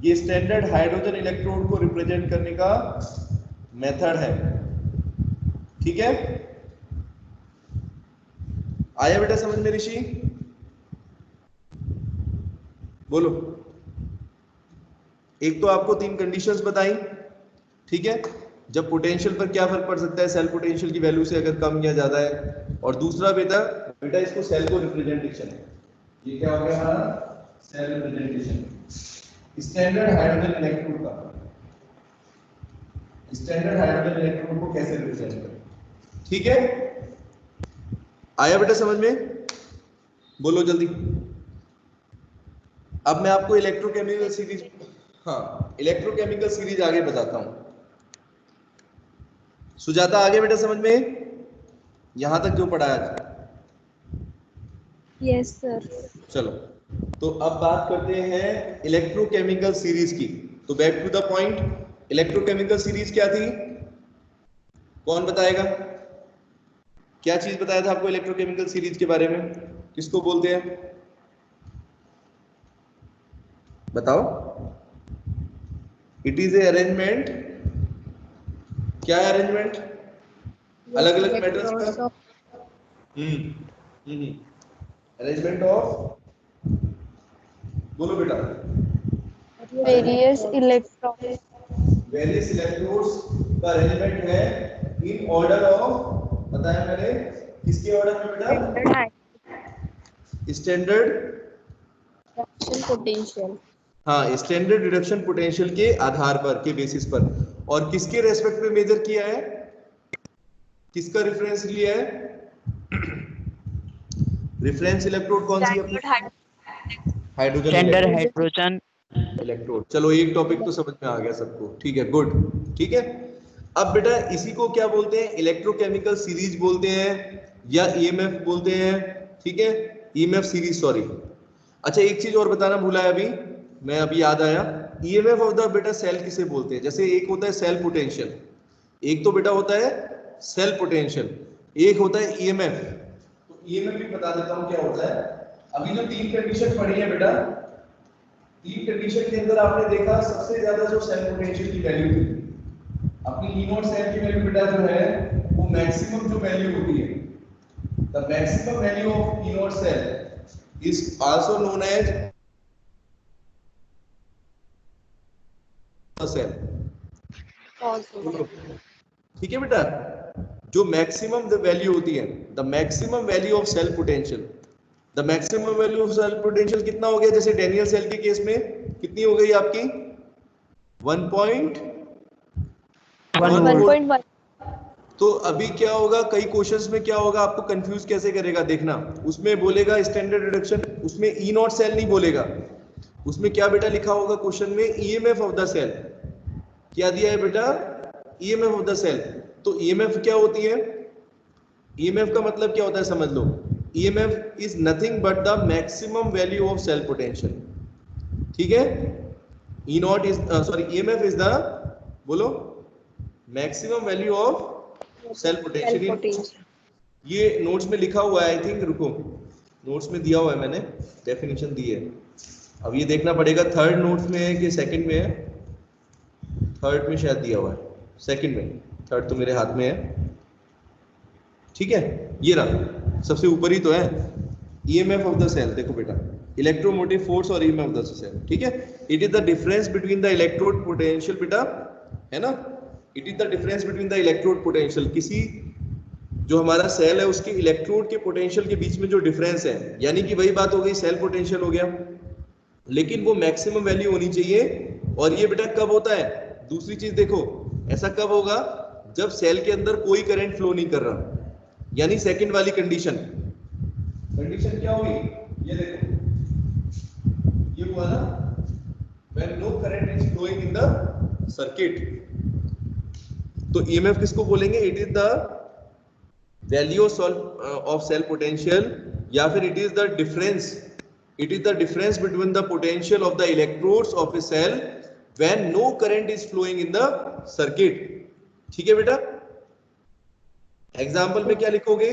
A: ये स्टैंडर्ड हाइड्रोजन इलेक्ट्रोड को रिप्रेजेंट करने का मेथड है, ठीक है। आया बेटा समझ में ऋषि, बोलो। एक तो आपको 3 कंडीशंस बताई, ठीक है, जब पोटेंशियल पर क्या फर्क पड़ सकता है सेल पोटेंशियल की वैल्यू से अगर कम या ज्यादा है, और दूसरा बेटा इसको सेल को रिप्रेजेंटेशन है, ये क्या हो गया हमारा cell representation. Standard hydrogen electrode का, स्टैंडर्ड हाइड्रोजन इलेक्ट्रोड को कैसे रिप्रेजेंट करें, ठीक है। आया बेटा समझ में, बोलो जल्दी। अब मैं आपको इलेक्ट्रोकेमिकल सीरीज, हाँ इलेक्ट्रोकेमिकल सीरीज आगे बताता हूं। सुजाता आगे बेटा समझ में, यहां तक जो पढ़ा आज।
D: Yes sir.
A: चलो तो अब बात करते हैं इलेक्ट्रोकेमिकल सीरीज की। तो back to the point, electrochemical series क्या थी, कौन बताएगा, क्या चीज बताया था आपको इलेक्ट्रोकेमिकल सीरीज के बारे में, किसको बोलते हैं बताओ। इट इज ए अरेंजमेंट, क्या है अरेंजमेंट, अलग अलग मेटल्स का अरेंजमेंट ऑफ, बोलो बेटा,
D: वेरियस इलेक्ट्रॉन,
A: वेरियस इलेक्ट्रोड्स का अरेंजमेंट है इन ऑर्डर ऑफ, बताया मैंने किसके ऑर्डर में बेटा, स्टैंडर्ड
C: रिडक्शन पोटेंशियल,
A: हाँ स्टैंडर्ड रिडक्शन पोटेंशियल के आधार पर, के बेसिस पर। और किसके रेस्पेक्ट में मेजर किया है, किसका रेफरेंस लिया है, रेफरेंस इलेक्ट्रोड कौन सी है, हाइड्रोजन
B: स्टैंडर्ड हाइड्रोजन
A: इलेक्ट्रोड। चलो एक टॉपिक तो समझ में आ गया सबको, ठीक है गुड, ठीक है। अब बेटा इसी को क्या बोलते हैं, इलेक्ट्रोकेमिकल सीरीज बोलते हैं या ईएमएफ बोलते हैं, ठीक है, ईएमएफ सीरीज, सॉरी। अच्छा एक चीज और बताना भूला है अभी, मैं अभी याद आया, ईएमएफ ऑफ द बेटा सेल किसे बोलते हैं, जैसे एक होता है सेल पोटेंशियल, एक तो बेटा होता है सेल पोटेंशियल, एक होता है ईएमएफ। तो ईएमएफ भी बता देता हूं क्या होता है। अभी जो 3 कंडीशन पढ़ी है बेटा, 3 कंडीशन के अंदर आपने देखा सबसे ज्यादा जो सेल पोटेंशियल की वैल्यू थी, अपनी ई नॉट सेल की वैल्यू बेटा जो है वो मैक्सिमम जो वैल्यू होती है, the maximum value of E naught cell is also known as cell, ठीक है बेटा। जो मैक्सिमम द वैल्यू होती है, the maximum value of cell potential, the maximum value of cell potential कितना हो गया, जैसे डेनियल सेल के केस में कितनी हो गई आपकी 1.1। तो अभी क्या होगा, कई क्वेश्चंस में क्या होगा, आपको कंफ्यूज कैसे करेगा देखना, उसमें बोलेगा स्टैंडर्ड रिडक्शन, उसमें ई नॉट सेल नहीं बोलेगा, उसमें क्या बेटा लिखा होगा क्वेश्चन में, ईएमएफ ऑफ द सेल, क्या दिया है बेटा, ईएमएफ ऑफ द सेल। तो ईएमएफ क्या होती है, ईएमएफ का मतलब क्या होता है समझ लो, EMF is nothing but the maximum value of cell potential, ठीक है। E naught is sorry EMF is the, बोलो, maximum value of cell potential. ये नोट्स में लिखा हुआ है, आई थिंक, रुको नोट्स में दिया हुआ है मैंने, डेफिनेशन दी है। अब ये देखना पड़ेगा थर्ड नोट्स में है कि सेकंड में है, थर्ड में शायद दिया हुआ है, सेकंड में, थर्ड तो मेरे हाथ में है, ठीक है। ये रहा सबसे ऊपर ही तो है, ईएमएफ ऑफ द सेल, देखो बेटा इलेक्ट्रोमोटिव फोर्स और ईएमएफ ऑफ द सेल, ठीक है। It is the difference between the electrode potential बेटा, है ना, it is the difference between the electrode potential, किसी जो हमारा सेल है उसके इलेक्ट्रोड के पोटेंशियल के बीच में जो डिफरेंस है, यानी कि वही बात हो गई, सेल पोटेंशियल हो गया, लेकिन वो मैक्सिमम वैल्यू होनी चाहिए। और ये बेटा कब होता है, दूसरी चीज देखो, ऐसा कब होगा, जब सेल के अंदर कोई करंट फ्लो नहीं कर रहा, यानी सेकंड वाली कंडीशन। कंडीशन क्या होगी, ये देखो, ये हुआ ना, when no current is flowing in the circuit। तो EMF किसको बोलेंगे, it is the value of cell potential, या फिर it is the difference, it is the difference between the potential of the electrodes of a cell when no current is flowing in the circuit. ठीक है बेटा, एग्जाम्पल में क्या लिखोगे,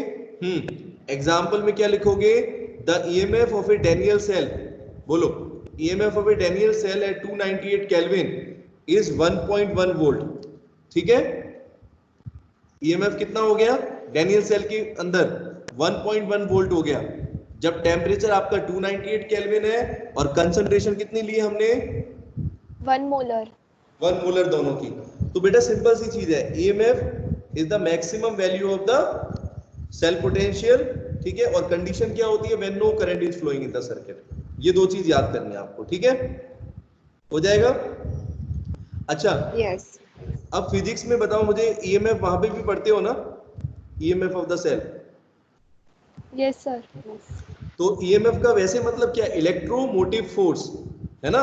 A: एग्जाम्पल में क्या लिखोगे, the EMF of a Daniell cell, बोलो, EMF of a Daniell cell at 298 Kelvin is 1.1 volt। ठीक है, EMF कितना हो गया डैनियल सेल के अंदर, 1.1 वोल्ट हो गया, जब टेम्परेचर आपका 298 केल्विन है और कंसंट्रेशन कितनी ली हमने,
D: 1 मोलर,
A: 1 मोलर दोनों की। तो बेटा सिंपल सी चीज है, EMF is the maximum value of the cell potential. ठीक है, और कंडीशन क्या होती है, when no current is flowing in the circuit. ये दो चीज याद करनी है आपको। ठीक है, हो जाएगा। अच्छा,
C: यस।
A: अब फिजिक्स में बताओ मुझे, EMF वहां पे भी पढ़ते हो ना, EMF of the cell.
D: Yes sir.
A: तो EMF का वैसे मतलब क्या, इलेक्ट्रोमोटिव फोर्स है ना।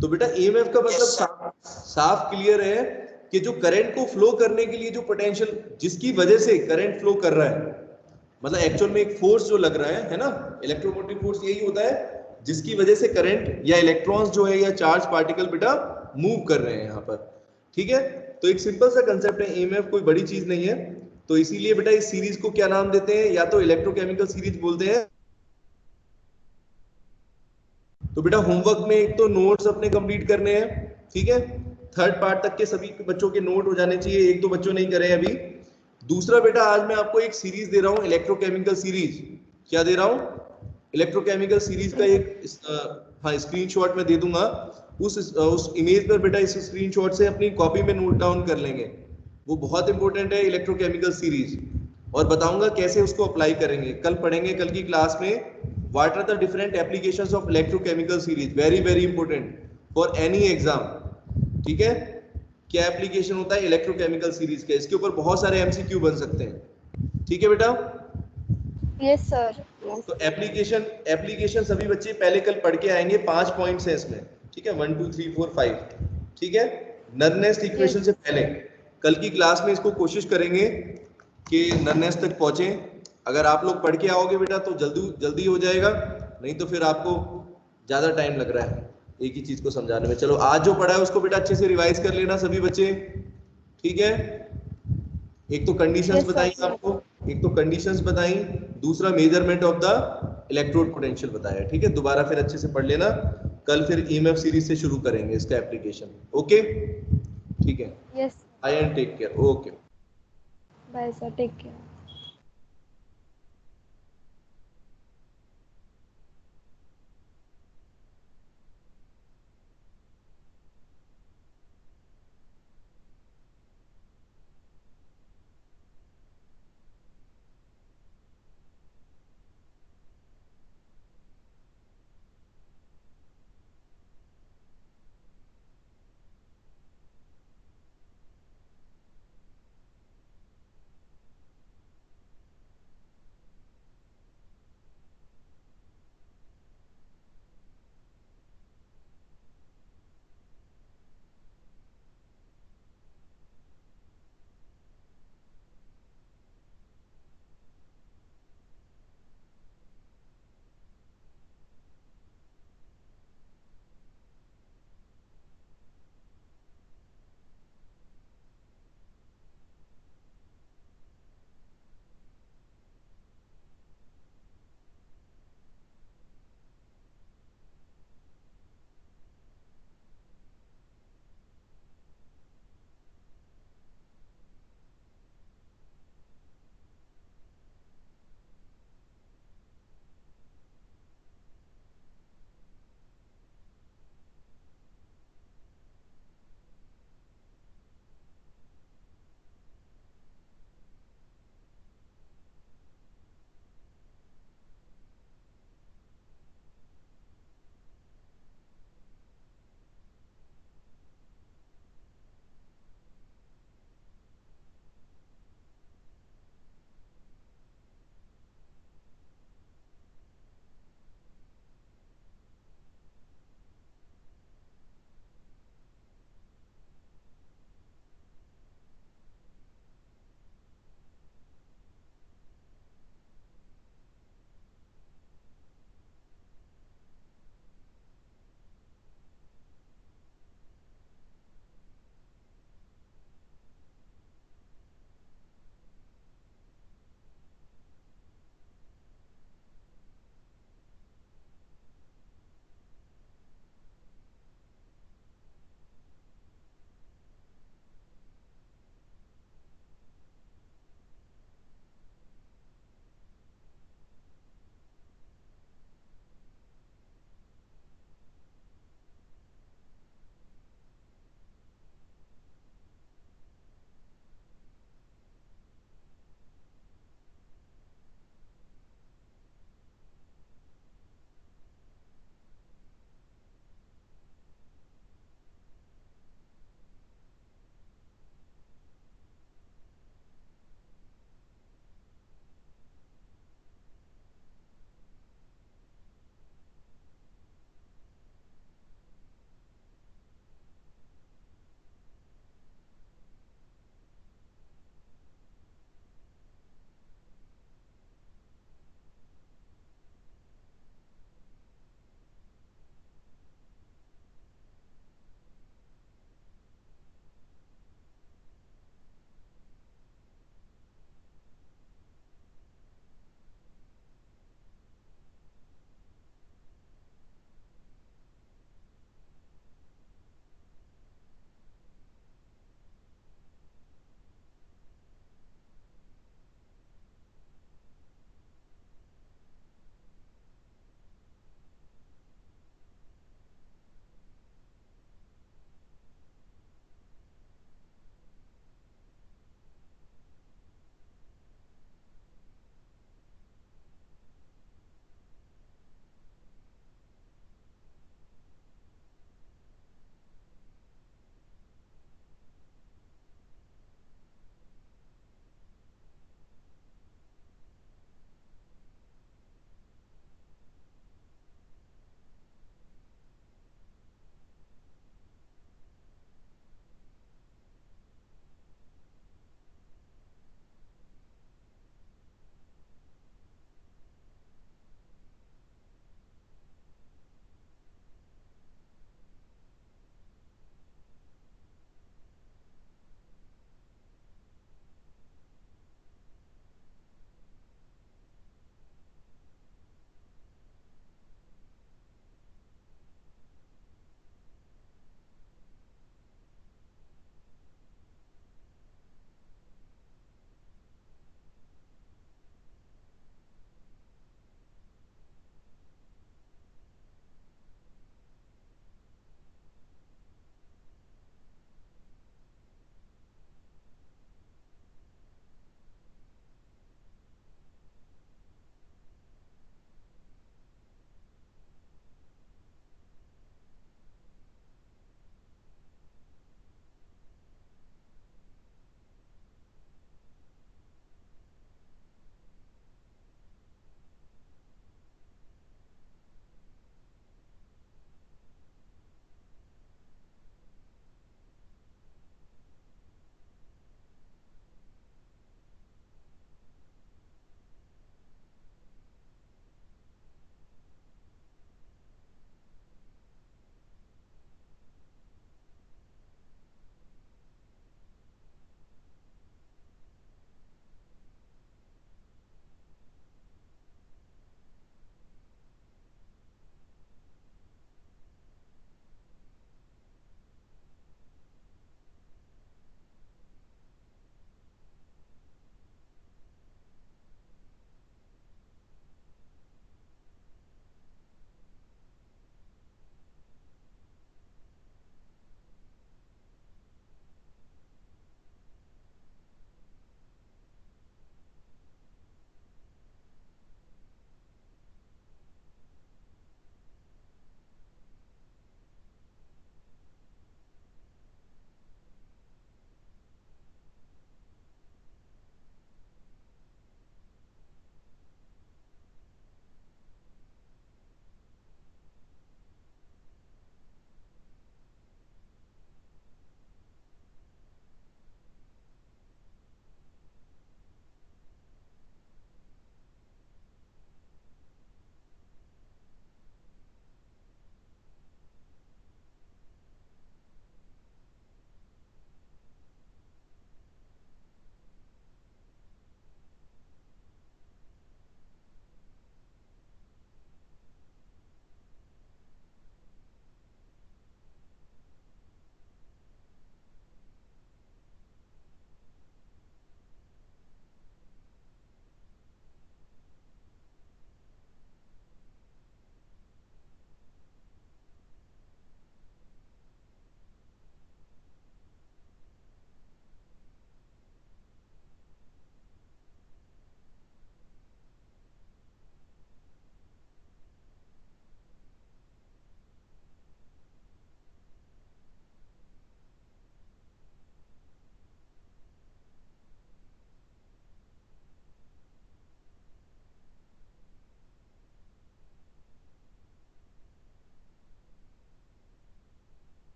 A: तो बेटा EMF का मतलब साफ क्लियर है कि जो करंट को फ्लो करने के लिए जो पोटेंशियल, जिसकी वजह से करंट फ्लो कर रहा है, मतलब एक्चुअल में एक फोर्स जो लग रहा है ना, इलेक्ट्रोमोटिव फोर्स यही होता है जिसकी वजह से करंट या इलेक्ट्रॉन्स जो है या चार्ज पार्टिकल बेटा मूव कर रहे हैं यहाँ पर। ठीक है, तो एक सिंपल सा कंसेप्ट है, EMF कोई बड़ी चीज नहीं है। तो इसीलिए बेटा इस सीरीज को क्या नाम देते हैं, या तो इलेक्ट्रोकेमिकल सीरीज बोलते हैं। तो बेटा होमवर्क में एक तो नोट्स अपने कंप्लीट करने हैं, ठीक है, थर्ड पार्ट तक के सभी बच्चों के नोट हो जाने चाहिए, एक दो बच्चों नहीं करे अभी। दूसरा बेटा, आज मैं आपको एक सीरीज दे रहा हूं, इलेक्ट्रोकेमिकल सीरीज। क्या दे रहा हूं, इलेक्ट्रोकेमिकल सीरीज का एक हाँ स्क्रीनशॉट में दे दूंगा। उस इमेज पर बेटा इस स्क्रीनशॉट से अपनी कॉपी में नोट डाउन कर लेंगे, वो बहुत इंपॉर्टेंट है इलेक्ट्रोकेमिकल सीरीज, और बताऊंगा कैसे उसको अप्लाई करेंगे। कल पढ़ेंगे, कल की क्लास में, what are the different applications of electrochemical series, very very important for any exam. ठीक है, क्या एप्लीकेशन होता है इलेक्ट्रोकेमिकल सीरीज के, इसके ऊपर बहुत सारे MCQ बन सकते हैं। ठीक है बेटा,
D: यस सर।
A: तो एप्लीकेशन सभी बच्चे पहले कल पढ़ के आएंगे, 5 पॉइंट्स हैं इसमें। ठीक है, 1 2 3 4 5। ठीक है, नरनेस्ट इक्वेशन से पहले कल की क्लास में इसको कोशिश करेंगे कि नरनेस्ट तक पहुंचे। अगर आप लोग पढ़ के आओगे बेटा तो जल्दी हो जाएगा, नहीं तो फिर आपको ज्यादा टाइम लग रहा है एक ही चीज को समझाने में। चलो, आज जो पढ़ा है उसको बेटा अच्छे से रिवाइज कर लेना सभी बच्चे। ठीक है, एक तो कंडीशंस बताई आपको, एक तो कंडीशंस बताई, दूसरा measurement of the electrode potential बताया। ठीक है, दोबारा फिर अच्छे से पढ़ लेना, कल फिर EMF सीरीज से शुरू करेंगे इसका एप्लीकेशन। ओके, ठीक है,
D: yes.
A: I and take care. Okay,
D: bye sir, take care.